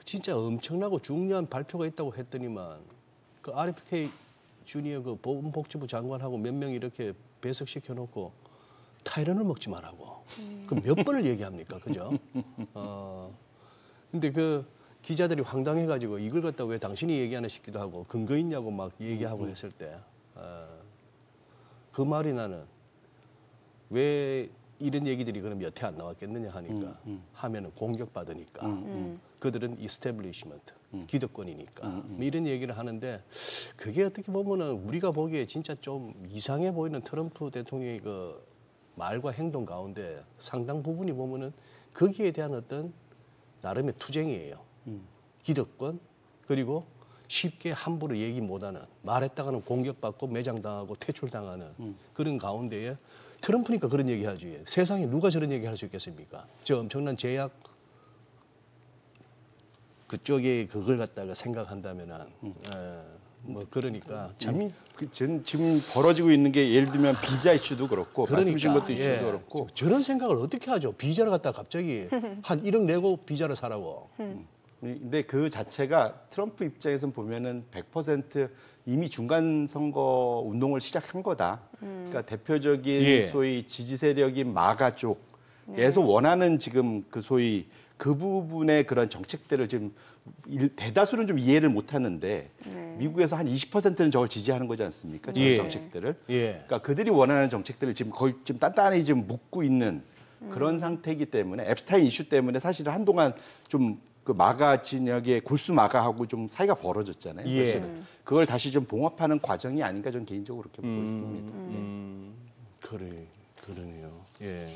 진짜 엄청나고 중요한 발표가 있다고 했더니만 그 RFK 주니어 그 보건복지부 장관하고 몇 명 이렇게 배석시켜 놓고 타이런을 먹지 말라고. 그 몇 번을 얘기합니까, 그죠? 근데 그 기자들이 황당해가지고 이걸 갖다 왜 당신이 얘기하나 싶기도 하고 근거 있냐고 막 얘기하고 했을 때 그 말이 나는 왜 이런 얘기들이 그럼 여태 안 나왔겠느냐 하니까 하면은 공격받으니까 그들은 이스태블리시먼트 기득권이니까 뭐 이런 얘기를 하는데 그게 어떻게 보면은 우리가 보기에 진짜 좀 이상해 보이는 트럼프 대통령의 그 말과 행동 가운데 상당 부분이 보면은 거기에 대한 어떤 나름의 투쟁이에요. 기득권 그리고 쉽게 함부로 얘기 못하는 말했다가는 공격받고 매장당하고 퇴출당하는 그런 가운데에 트럼프니까 그런 얘기하지. 세상에 누가 저런 얘기할 수 있겠습니까? 저 엄청난 제약 그쪽에 그걸 갖다가 생각한다면은 뭐 그러니까 참 이미 지금 벌어지고 있는 게 예를 들면 비자 이슈도 그렇고 말씀하신 것도 이슈도 예, 그렇고 저런 생각을 어떻게 하죠? 비자를 갖다가 갑자기 한 1억 내고 비자를 사라고. 근데 그 자체가 트럼프 입장에선 보면은 100% 이미 중간 선거 운동을 시작한 거다. 그러니까 대표적인 예. 소위 지지 세력인 마가 쪽 계속 원하는 지금 그 소위 그 부분의 그런 정책들을 지금 대다수는 좀 이해를 못 하는데 미국에서 한 20%는 저걸 지지하는 거지 않습니까? 저 정책들을. 예. 그러니까 그들이 원하는 정책들을 지금 거의 지금 단단히 지금 묶고 있는 그런 상태이기 때문에 앱스타인 이슈 때문에 사실은 한동안 좀 그 마가 진영의 골수 마가하고 좀 사이가 벌어졌잖아요. 예. 사실은 그걸 다시 좀 봉합하는 과정이 아닌가 저는 개인적으로 그렇게 보고 있습니다. 그러네요. 예.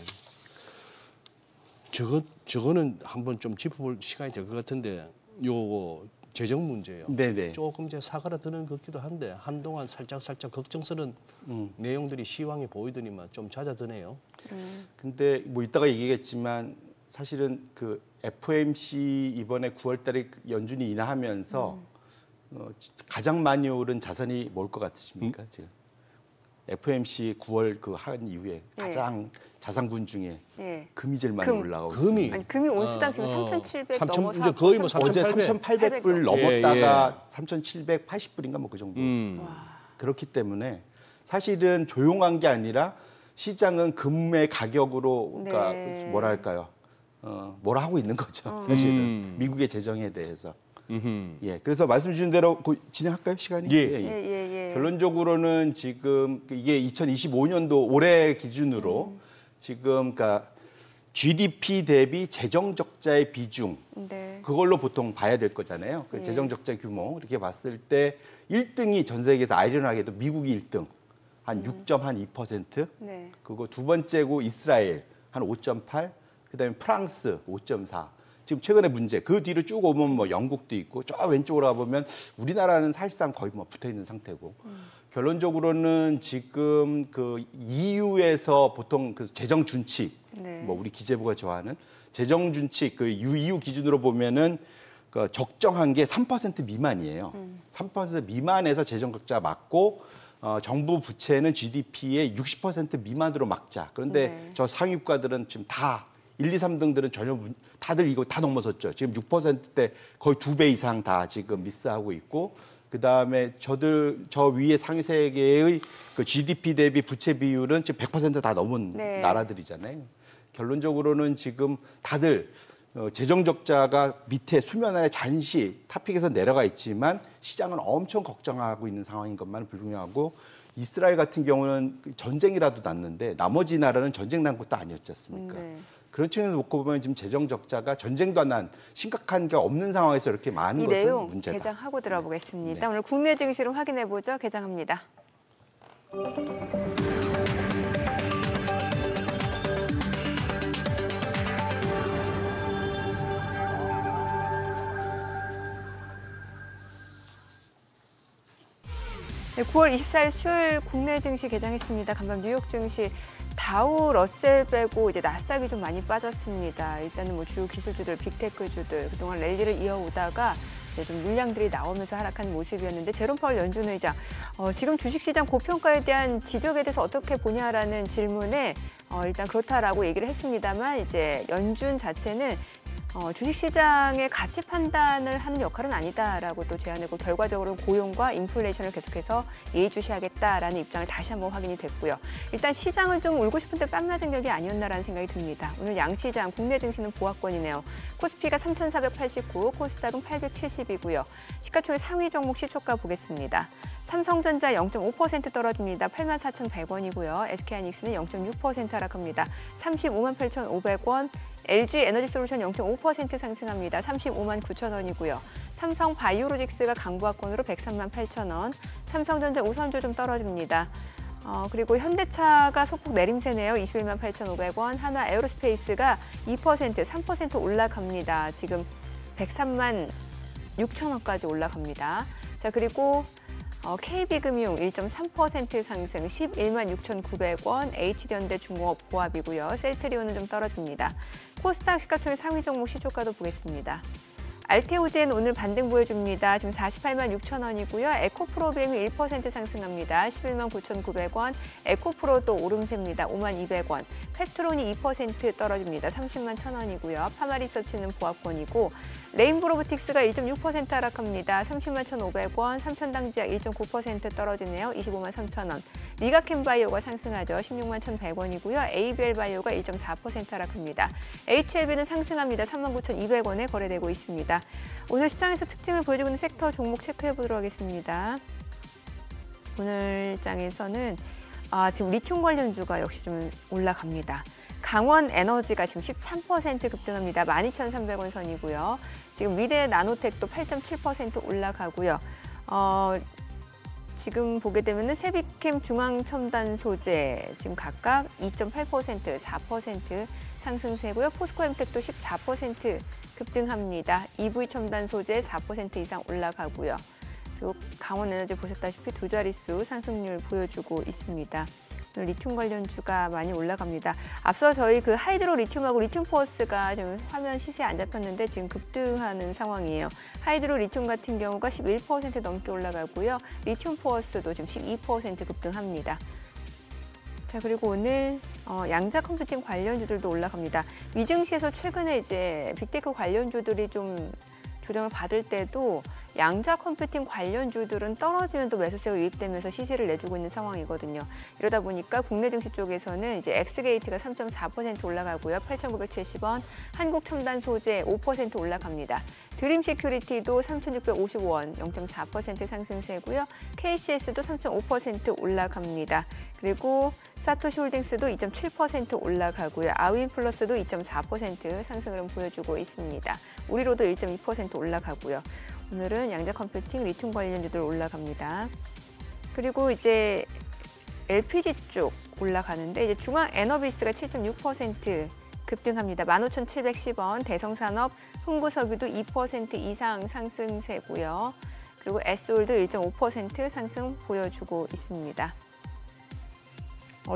저거는 한번 좀 짚어볼 시간이 될 것 같은데 요거 재정 문제요. 네네. 조금 이제 사그라드는 것 같기도 한데 한동안 살짝 걱정스러운 내용들이 시황이 보이더니만 좀 잦아드네요. 근데 뭐 이따가 얘기겠지만 사실은 그 FOMC 이번에 9월달에 연준이 인하하면서 가장 많이 오른 자산이 뭘 것 같으십니까 지금? FOMC 9월 그 한 이후에 가장 자산군 중에 금이 제일 많이 올라가고 있습니다. 아니, 금이 온수당 지금 3,700 넘어서 이제 거의 뭐 어제 3,800. 3,800불 넘었다가 3,780불인가 뭐 그 정도. 그렇기 때문에 사실은 조용한 게 아니라 시장은 금의 가격으로 그러니까 뭐랄까요? 뭐라 하고 있는 거죠. 사실은 미국의 재정에 대해서. 예, 그래서 말씀 주신 대로 진행할까요 시간이? 예. 결론적으로는 지금 이게 2025년도 올해 기준으로 지금 그러니까 GDP 대비 재정 적자의 비중 그걸로 보통 봐야 될 거잖아요. 그 재정 적자 규모 이렇게 봤을 때 1등이 전 세계에서 아이러니하게도 미국이 1등 한 6.2%. 그리고 두 번째고 이스라엘 한 5.8. 그다음에 프랑스 5.4. 지금 최근에 문제 그 뒤로 쭉 오면 뭐 영국도 있고 저 왼쪽으로 가보면 우리나라는 사실상 거의 뭐 붙어 있는 상태고 결론적으로는 지금 그 EU에서 보통 그 재정 준칙 뭐 우리 기재부가 좋아하는 재정 준칙 그 EU 기준으로 보면은 그 적정한 게 3% 미만이에요. 3% 미만에서 재정 적자 막고 정부 부채는 GDP의 60% 미만으로 막자. 그런데 저 상위국가들은 지금 다 1, 2, 3등들은 전혀 다들 이거 다 넘어섰죠. 지금 6%대 거의 2배 이상 다 지금 미스하고 있고 그다음에 저 위에 상위 세계의 그 GDP 대비 부채 비율은 지금 100% 다 넘은 나라들이잖아요. 결론적으로는 지금 다들 재정 적자가 밑에 수면 아래 잠시 탑픽에서 내려가 있지만 시장은 엄청 걱정하고 있는 상황인 것만 불분명하고 이스라엘 같은 경우는 전쟁이라도 났는데 나머지 나라는 전쟁 난 것도 아니었지 않습니까? 그런 측면에서 놓고 보면 지금 재정 적자가 전쟁도 안 난 심각한 게 없는 상황에서 이렇게 많은 것은 내용 문제다. 개장하고 들어보겠습니다. 오늘 국내 증시를 확인해 보죠. 개장합니다. 네, 9월 24일 수요일 국내 증시 개장했습니다. 간밤 뉴욕 증시 다우, 러셀 빼고 이제 나스닥이 좀 많이 빠졌습니다. 일단은 뭐 주요 기술주들, 빅테크주들 그동안 랠리를 이어오다가 이제 좀 물량들이 나오면서 하락한 모습이었는데 제롬 파월 연준 의장 지금 주식시장 고평가에 대한 지적에 대해서 어떻게 보냐라는 질문에 일단 그렇다라고 얘기를 했습니다만 이제 연준 자체는 주식시장의 가치 판단을 하는 역할은 아니다라고 또 제안했고 결과적으로 고용과 인플레이션을 계속해서 예의주시하겠다라는 입장을 다시 한번 확인이 됐고요. 일단 시장은 좀 울고 싶은데 뺨 맞은 격이 아니었나라는 생각이 듭니다. 오늘 양시장, 국내 증시는 보합권이네요. 코스피가 3,489, 코스닥은 870이고요. 시가총액 상위 종목 시초가 보겠습니다. 삼성전자 0.5% 떨어집니다. 84,100원이고요. SK하이닉스는 0.6% 하락합니다. 358,500원. LG에너지솔루션 0.5% 상승합니다. 359,000원이고요. 삼성 바이오로직스가 강보합권으로 1,038,000원. 삼성전자 우선주 좀 떨어집니다. 그리고 현대차가 소폭 내림세네요. 218,500원. 하나 에어로스페이스가 2%, 3% 올라갑니다. 지금 1,036,000원까지 올라갑니다. 자, 그리고 KB금융 1.3% 상승 116,900원, HD현대중공업 보합이고요. 셀트리온은 좀 떨어집니다. 코스닥 시가총액 상위 종목 시초가도 보겠습니다. 알테오젠 오늘 반등 보여줍니다. 지금 48만 6천 원이고요. 에코프로비엠이 1% 상승합니다. 11만 9,900원. 에코프로도 오름세입니다. 5만 200원. 페트론이 2% 떨어집니다. 30만 1천 원이고요. 파마리서치는 보합권이고 레인보로보틱스가 1.6% 하락합니다. 30만 1,500원. 삼천당지약 1.9% 떨어지네요. 25만 3천 원. 리가캠바이오가 상승하죠. 16만 1,100원이고요. ABL바이오가 1.4% 하락합니다. HLB는 상승합니다. 39,200원에 거래되고 있습니다. 오늘 시장에서 특징을 보여주고 있는 섹터 종목 체크해 보도록 하겠습니다. 오늘 장에서는 지금 리튬 관련주가 역시 좀 올라갑니다. 강원에너지가 지금 13% 급등합니다. 12,300원 선이고요. 지금 미래 나노텍도 8.7% 올라가고요. 지금 보게 되면은 세비캠 중앙첨단 소재 지금 각각 2.8%, 4% 상승세고요. 포스코엠텍도 14% 급등합니다. EV 첨단 소재 4% 이상 올라가고요. 그리고 강원에너지 보셨다시피 두 자릿수 상승률 보여주고 있습니다. 오늘 리튬 관련주가 많이 올라갑니다. 앞서 저희 그 하이드로 리튬하고 리튬 포어스가 지금 화면 시세에 안 잡혔는데 지금 급등하는 상황이에요. 하이드로 리튬 같은 경우가 11% 넘게 올라가고요. 리튬 포어스도 지금 12% 급등합니다. 자, 그리고 오늘 양자 컴퓨팅 관련주들도 올라갑니다. 위증시에서 최근에 이제 빅테크 관련주들이 좀 조정을 받을 때도 양자 컴퓨팅 관련주들은 떨어지면 또 매수세가 유입되면서 시세를 내주고 있는 상황이거든요. 이러다 보니까 국내 증시 쪽에서는 이제 엑스게이트가 3.4% 올라가고요. 8,970원, 한국첨단 소재 5% 올라갑니다. 드림 시큐리티도 3,655원, 0.4% 상승세고요. KCS도 3.5% 올라갑니다. 그리고 사토시 홀딩스도 2.7% 올라가고요. 아윈플러스도 2.4% 상승 흐름 보여주고 있습니다. 우리로도 1.2% 올라가고요. 오늘은 양자 컴퓨팅, 리튬 관련주들 올라갑니다. 그리고 이제 LPG 쪽 올라가는데 이제 중앙 에너비스가 7.6% 급등합니다. 15,710원, 대성산업, 흥구석유도 2% 이상 상승세고요. 그리고 S올도 1.5% 상승 보여주고 있습니다.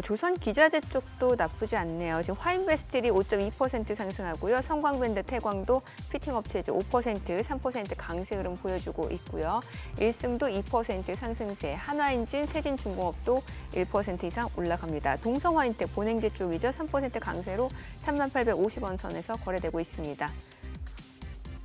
조선기자재 쪽도 나쁘지 않네요. 지금 화인베스틸이 5.2% 상승하고요. 성광밴드 태광도 피팅업체죠. 5%, 3% 강세 흐름 보여주고 있고요. 일승도 2% 상승세, 한화엔진, 세진중공업도 1% 이상 올라갑니다. 동성화인텍 본행제 쪽이죠. 3% 강세로 3850원 선에서 거래되고 있습니다.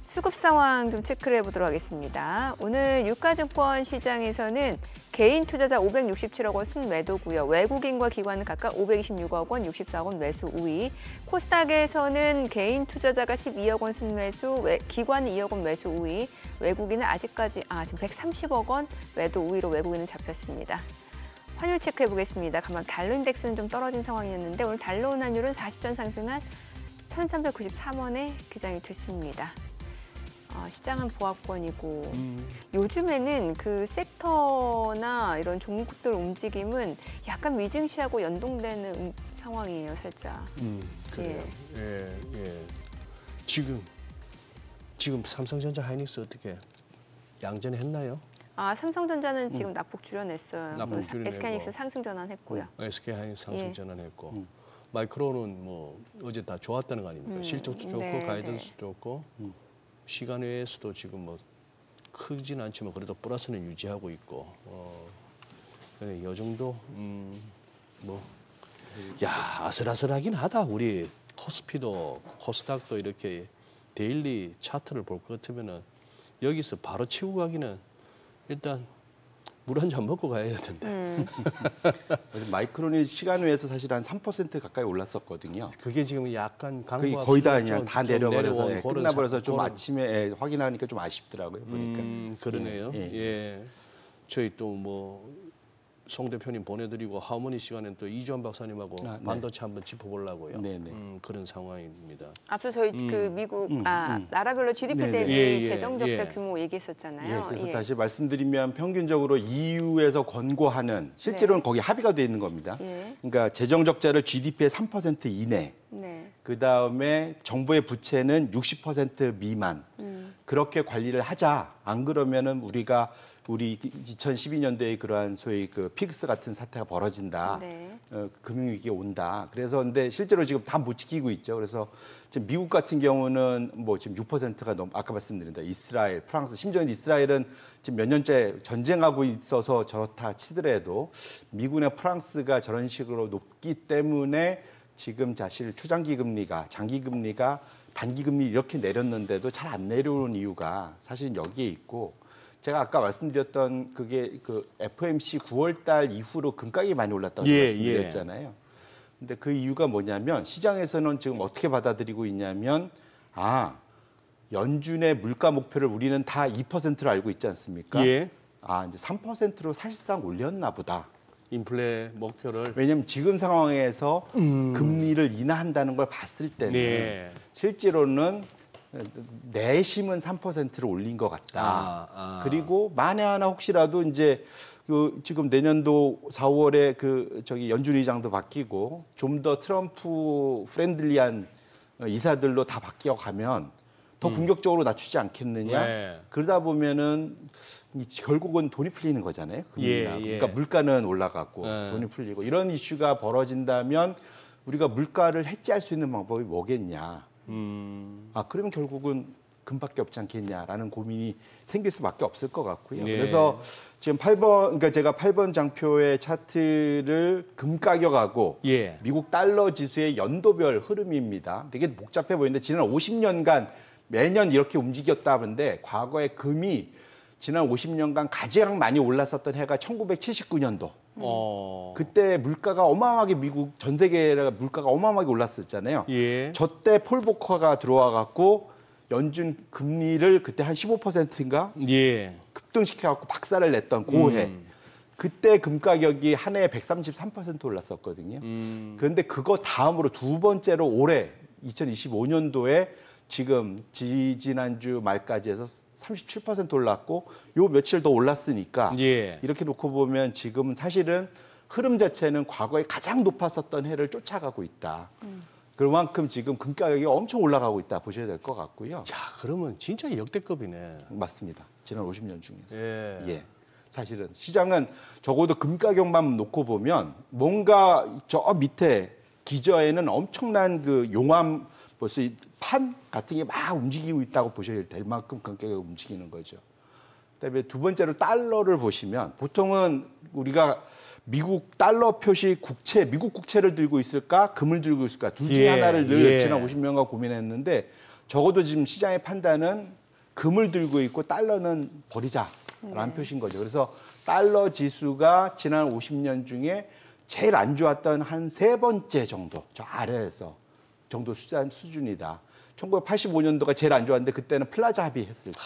수급 상황 좀 체크를 해보도록 하겠습니다. 오늘 유가증권 시장에서는 개인 투자자 567억 원 순매도고요. 외국인과 기관은 각각 526억 원, 64억 원 매수 우위. 코스닥에서는 개인 투자자가 12억 원 순매수, 기관은 2억 원 매수 우위. 외국인은 아직까지 지금 130억 원 매도 우위로 외국인은 잡혔습니다. 환율 체크해 보겠습니다. 가만 달러 인덱스는 좀 떨어진 상황이었는데 오늘 달러 원환율은 40전 상승한 1,393원에 기장이 됐습니다. 시장은 보합권이고 요즘에는 그 섹터나 이런 종목들 움직임은 약간 위증시하고 연동되는 상황이에요, 살짝. 그래요. 예. 지금 삼성전자 하이닉스 어떻게 양전했나요? 삼성전자는 지금 낙폭 줄여냈어요. 낙폭 줄여내고. SK하이닉스 상승 전환했고요. SK하이닉스 상승 전환했고 마이크론은 뭐 어제 다 좋았다는 거 아닙니까? 실적도 좋고 네, 가이던스도 좋고 시간 외에서도 지금 뭐 크진 않지만 그래도 플러스는 유지하고 있고 그래 이 정도 아슬아슬하긴 하다. 우리 코스피도 코스닥도 이렇게 데일리 차트를 볼 것 같으면은 여기서 바로 치고 가기는 일단 물 한 잔 먹고 가야 되는데. 마이크론이 시간 외에서 사실 한 3% 가까이 올랐었거든요. 그게 지금 약간 그게 거의 다 그냥 다 내려버려서 끝나버려서 좀 아침에 확인하니까 좀 아쉽더라고요. 보니까. 그러네요. 예. 저희 또 뭐 송 대표님 보내드리고 하모니 시간엔 또 이주환 박사님하고 반도체 한번 짚어보려고요. 그런 상황입니다. 앞서 저희 그 미국 나라별로 GDP 대비 재정 적자 규모 얘기했었잖아요. 그래서 다시 말씀드리면 평균적으로 EU에서 권고하는 실제로는 거기 합의가 돼 있는 겁니다. 그러니까 재정 적자를 GDP의 3% 이내. 그 다음에 정부의 부채는 60% 미만. 그렇게 관리를 하자. 안 그러면은 우리가 우리 2012년도에 그러한 소위 그 피그스 같은 사태가 벌어진다. 네. 금융위기가 온다. 그래서 근데 실제로 지금 다 못 지키고 있죠. 그래서 지금 미국 같은 경우는 뭐 지금 6%가 넘 아까 말씀드린 대로 이스라엘, 프랑스, 심지어 이스라엘은 지금 몇 년째 전쟁하고 있어서 저렇다 치더라도 미국이나 프랑스가 저런 식으로 높기 때문에 지금 사실 초장기 금리가 장기 금리가 단기 금리 이렇게 내렸는데도 잘 안 내려오는 이유가 사실 여기에 있고 제가 아까 말씀드렸던 그게 그 FOMC 9월 달 이후로 금가격이 많이 올랐다고 말씀드렸잖아요. 근데 그 이유가 뭐냐면 시장에서는 지금 어떻게 받아들이고 있냐면 연준의 물가 목표를 우리는 다 2%로 알고 있지 않습니까? 예. 이제 3%로 사실상 올렸나 보다. 인플레 목표를. 왜냐하면 지금 상황에서 금리를 인하한다는 걸 봤을 때는 네. 실제로는 내심은 3%를 올린 것 같다. 그리고 만에 하나 혹시라도 이제 그 지금 내년도 4월에 그 저기 연준 의장도 바뀌고 좀 더 트럼프 프렌들리한 이사들로 다 바뀌어 가면 더 공격적으로 낮추지 않겠느냐. 네. 그러다 보면은 결국은 돈이 풀리는 거잖아요. 금리나. 예. 그러니까 물가는 올라가고 돈이 풀리고 이런 이슈가 벌어진다면 우리가 물가를 해지할 수 있는 방법이 뭐겠냐. 그러면 결국은 금밖에 없지 않겠냐라는 고민이 생길 수밖에 없을 것 같고요. 네. 그래서 지금 8번, 그러니까 제가 8번 장표의 차트를 금 가격하고 예. 미국 달러 지수의 연도별 흐름입니다. 되게 복잡해 보이는데 지난 50년간 매년 이렇게 움직였다 하는데 과거에 금이 지난 50년간 가장 많이 올랐었던 해가 1979년도. 그때 물가가 어마어마하게 미국 전 세계가 물가가 어마어마하게 올랐었잖아요. 예. 저때 폴 보커가 들어와 갖고 연준 금리를 그때 한 15%인가 예. 급등시켜 갖고 박살을 냈던 고해. 그때 금 가격이 한 해에 133% 올랐었거든요. 그런데 그거 다음으로 두 번째로 올해 2025년도에 지금 지난주 말까지 해서 37% 올랐고 요 며칠 더 올랐으니까 예. 이렇게 놓고 보면 지금 사실은 흐름 자체는 과거에 가장 높았었던 해를 쫓아가고 있다. 그만큼 지금 금 가격이 엄청 올라가고 있다 보셔야 될 것 같고요. 야, 그러면 진짜 역대급이네. 맞습니다. 지난 50년 중에서. 예. 사실은 시장은 적어도 금 가격만 놓고 보면 뭔가 저 밑에 기저에는 엄청난 그 용암 벌써 판 같은 게 막 움직이고 있다고 보셔야 될 만큼 금 가격이 움직이는 거죠. 그다음에 두 번째로 달러를 보시면 보통은 우리가 미국 달러 표시 국채, 미국 국채를 들고 있을까, 금을 들고 있을까 둘 중에 하나를 늘 지난 50년간 고민했는데 적어도 지금 시장의 판단은 금을 들고 있고 달러는 버리자라는 표시인 거죠. 그래서 달러 지수가 지난 50년 중에 제일 안 좋았던 한 세 번째 정도, 저 아래에서 정도 수준이다. 1985년도가 제일 안 좋았는데 그때는 플라자 합의했을 때.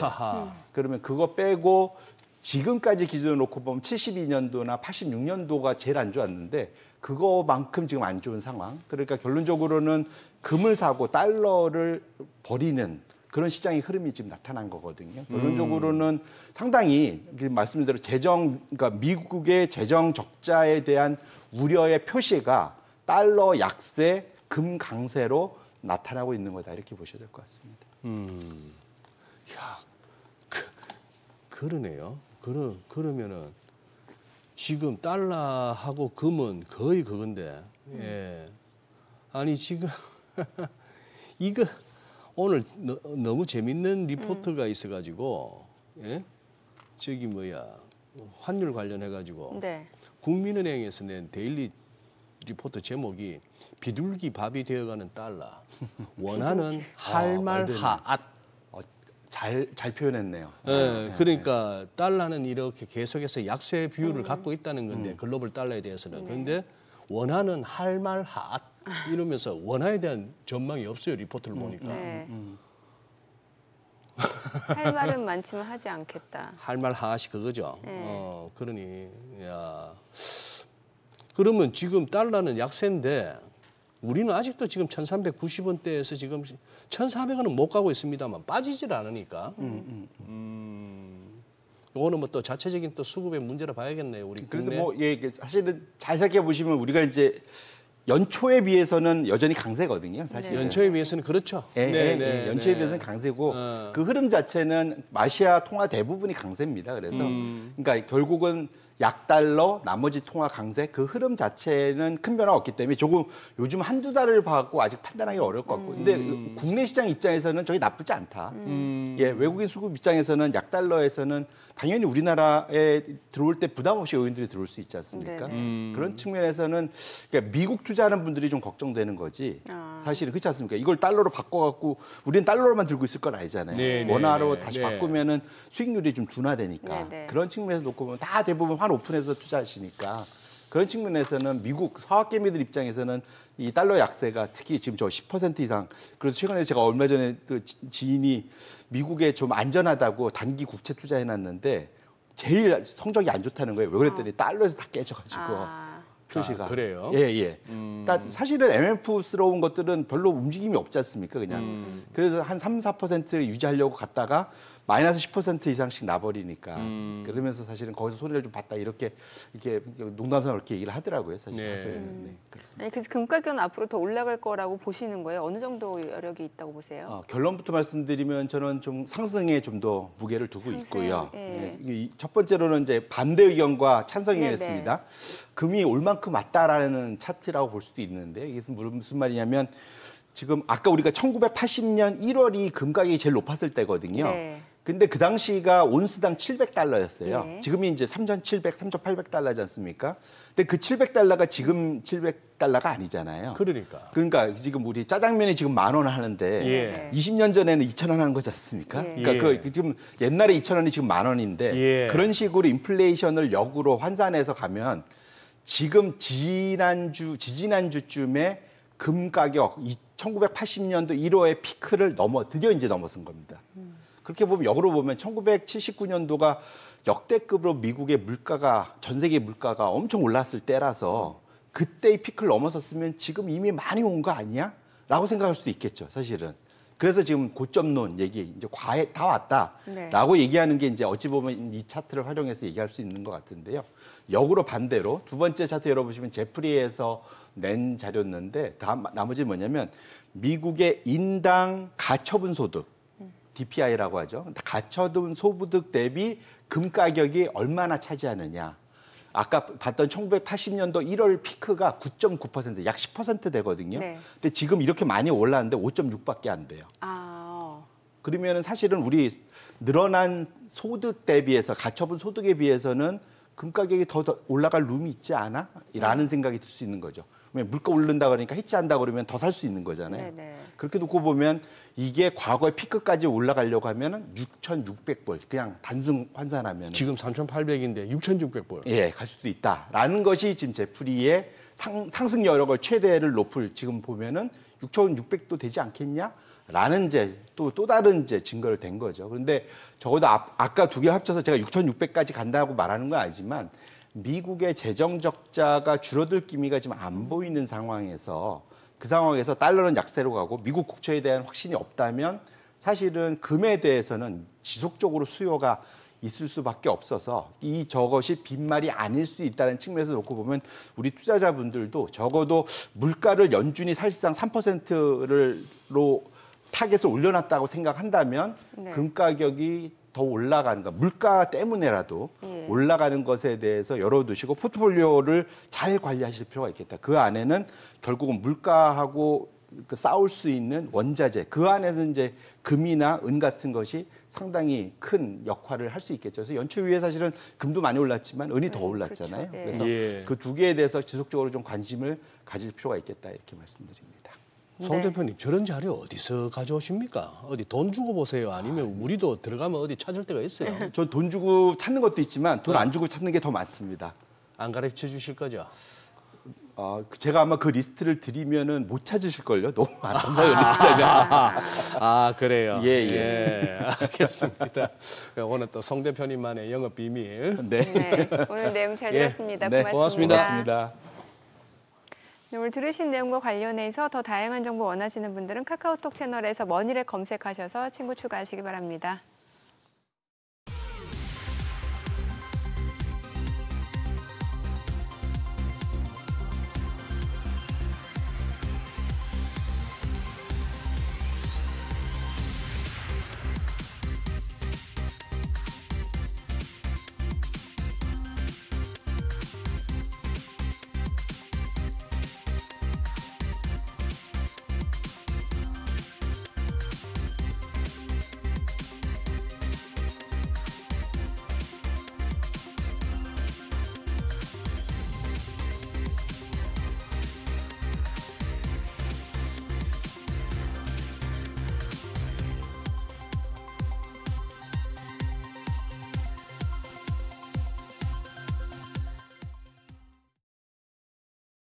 그러면 그거 빼고 지금까지 기준으로 놓고 보면 72년도나 86년도가 제일 안 좋았는데 그거만큼 지금 안 좋은 상황. 그러니까 결론적으로는 금을 사고 달러를 버리는 그런 시장의 흐름이 지금 나타난 거거든요. 결론적으로는 상당히 말씀드린 대로 그러니까 미국의 재정 적자에 대한 우려의 표시가 달러 약세, 금 강세로 나타나고 있는 거다 이렇게 보셔야 될 것 같습니다. 야, 그러네요. 그러면은 지금 달러하고 금은 거의 그건데, 예. 아니 지금 이거 오늘 너무 재밌는 리포트가 있어가지고, 예? 저기 환율 관련해가지고 네. 국민은행에서 낸 데일리 리포트 제목이 비둘기 밥이 되어가는 달러. 원하는 할말 하앗. 잘 표현했네요. 예, 그러니까 달러는 이렇게 계속해서 약세 비율을 갖고 있다는 건데 글로벌 달러에 대해서는. 그런데 원하는 할말 하앗 이러면서 원화에 대한 전망이 없어요. 리포트를 보니까. 네. 할 말은 많지만 하지 않겠다. 할말 하앗이 그거죠. 네. 그러니 야. 그러면 지금 달러는 약세인데 우리는 아직도 지금 1,390원대에서 지금 1,400원은 못 가고 있습니다만 빠지질 않으니까. 이거는 뭐 또 자체적인 또 수급의 문제라 봐야겠네요. 우리 그런데 국내. 사실은 잘 생각해 보시면 우리가 이제 연초에 비해서는 여전히 강세거든요, 사실. 네. 연초에 비해서는 그렇죠. 연초에 비해서는 강세고 그 흐름 자체는 아시아 통화 대부분이 강세입니다. 그래서 그러니까 결국은 약달러 나머지 통화 강세 그 흐름 자체는 큰 변화가 없기 때문에 조금 요즘 한두 달을 봐갖고 아직 판단하기 어려울 것 같고 근데 국내 시장 입장에서는 저게 나쁘지 않다. 예, 외국인 수급 입장에서는 약달러에서는 당연히 우리나라에 들어올 때 부담 없이 요인들이 들어올 수 있지 않습니까? 그런 측면에서는 그러니까 미국 투자하는 분들이 좀 걱정되는 거지. 사실은 그렇지 않습니까? 이걸 달러로 바꿔갖고 우리는 달러로만 들고 있을 건 아니잖아요. 네, 원화로 네, 다시 네. 바꾸면은 수익률이 좀 둔화되니까 네, 네. 그런 측면에서 놓고 보면 다 대부분 환 오픈해서 투자하시니까 그런 측면에서는 미국 화학개미들 입장에서는 이 달러 약세가 특히 지금 저 10% 이상 그래서 최근에 제가 얼마 전에 그 지인이 미국에 좀 안전하다고 단기 국채 투자해놨는데 제일 성적이 안 좋다는 거예요. 왜 그랬더니 달러에서 다 깨져가지고 표시가. 그래요? 예, 예. 사실은 MMF스러운 것들은 별로 움직임이 없지 않습니까, 그냥. 그래서 한 3, 4% 유지하려고 갔다가 마이너스 10% 이상씩 나버리니까. 그러면서 사실은 거기서 손해를 좀 봤다 이렇게 농담삼아 이렇게 얘기를 하더라고요, 사실. 네. 네, 그렇습니다. 아니, 그래서 금 가격은 앞으로 더 올라갈 거라고 보시는 거예요? 어느 정도 여력이 있다고 보세요? 결론부터 말씀드리면 저는 좀 상승에 좀 더 무게를 두고 상승, 있고요. 예. 첫 번째로는 이제 반대 의견과 찬성 네네. 의견이었습니다. 금이 올 만큼 왔다라는 차트라고 볼 수도 있는데 이게 무슨 말이냐면 지금 아까 우리가 1980년 1월이 금 가격이 제일 높았을 때거든요. 네. 근데 그 당시가 온스당 700달러였어요. 네. 지금이 이제 3,700, 3,800달러지 않습니까? 근데 그 700달러가 지금 700달러가 아니잖아요. 그러니까 지금 우리 짜장면이 지금 10,000원 하는데 예. 20년 전에는 2,000원 하는 거지 않습니까? 예. 그러니까 예. 그 지금 옛날에 2,000원이 지금 10,000원인데 예. 그런 식으로 인플레이션을 역으로 환산해서 가면 지금 지지난주쯤에 금 가격 1980년도 1월의 피크를 드디어 이제 넘어선 겁니다. 그렇게 보면 역으로 보면 1979년도가 역대급으로 미국의 물가가 전 세계 물가가 엄청 올랐을 때라서 그때의 피크를 넘어섰으면 지금 이미 많이 온 거 아니야? 라고 생각할 수도 있겠죠, 사실은. 그래서 지금 고점론 얘기 이제 다 왔다라고 네. 얘기하는 게 이제 어찌 보면 이 차트를 활용해서 얘기할 수 있는 것 같은데요. 역으로 반대로 두 번째 차트 열어보시면 제프리에서 낸 자료였는데 나머지는 뭐냐면 미국의 인당 가처분 소득 DPI라고 하죠. 가처분 소득 대비 금 가격이 얼마나 차지하느냐. 아까 봤던 1980년도 1월 피크가 9.9%, 약 10% 되거든요. 네. 근데 지금 이렇게 많이 올랐는데 5.6밖에 안 돼요. 그러면은 사실은 우리 늘어난 소득 대비해서 가처분 소득에 비해서는 금 가격이 더 올라갈 룸이 있지 않아? 라는 생각이 들 수 있는 거죠. 물가 오른다 그러니까 해지한다 그러면 더 살 수 있는 거잖아요. 네네. 그렇게 놓고 보면 이게 과거의 피크까지 올라가려고 하면은 6,600불 그냥 단순 환산하면 지금 3,800인데 6,600불. 예, 갈 수도 있다라는 것이 지금 제프리의 상승 여력을 최대를 높을 지금 보면은 6,600도 되지 않겠냐? 라는 또 다른 증거를 댄 거죠. 그런데 적어도 아까 두 개 합쳐서 제가 6,600까지 간다고 말하는 건 아니지만 미국의 재정 적자가 줄어들 기미가 지금 안 보이는 상황에서 그 상황에서 달러는 약세로 가고 미국 국채에 대한 확신이 없다면 사실은 금에 대해서는 지속적으로 수요가 있을 수밖에 없어서 저것이 빈말이 아닐 수 있다는 측면에서 놓고 보면 우리 투자자분들도 적어도 물가를 연준이 사실상 3%로 타겟을 올려놨다고 생각한다면 네. 금 가격이 더 올라가는 거 물가 때문에라도 예. 올라가는 것에 대해서 열어두시고 포트폴리오를 잘 관리하실 필요가 있겠다. 그 안에는 결국은 물가하고 싸울 수 있는 원자재 그 안에서 이제 금이나 은 같은 것이 상당히 큰 역할을 할 수 있겠죠. 그래서 연초 이후에 사실은 금도 많이 올랐지만 은이 더 올랐잖아요. 그렇죠. 예. 그래서 예. 그 두 개에 대해서 지속적으로 좀 관심을 가질 필요가 있겠다 이렇게 말씀드립니다. 송 네. 대표님 저런 자료 어디서 가져오십니까? 어디 돈 주고 보세요? 아니면 우리도 들어가면 어디 찾을 데가 있어요? 저 돈 주고 찾는 것도 있지만 돈 안 주고 찾는 게 더 많습니다. 안 가르쳐 주실 거죠? 제가 아마 그 리스트를 드리면은 못 찾으실걸요? 너무 많아서요, 리스트가. 아 그래요? 예. 알겠습니다. 오늘 또 송 대표님만의 영업 비밀. 네. 네. 오늘 내용 잘 예. 들었습니다. 네, 고맙습니다. 고맙습니다. 네, 오늘 들으신 내용과 관련해서 더 다양한 정보 원하시는 분들은 카카오톡 채널에서 머니를 검색하셔서 친구 추가하시기 바랍니다.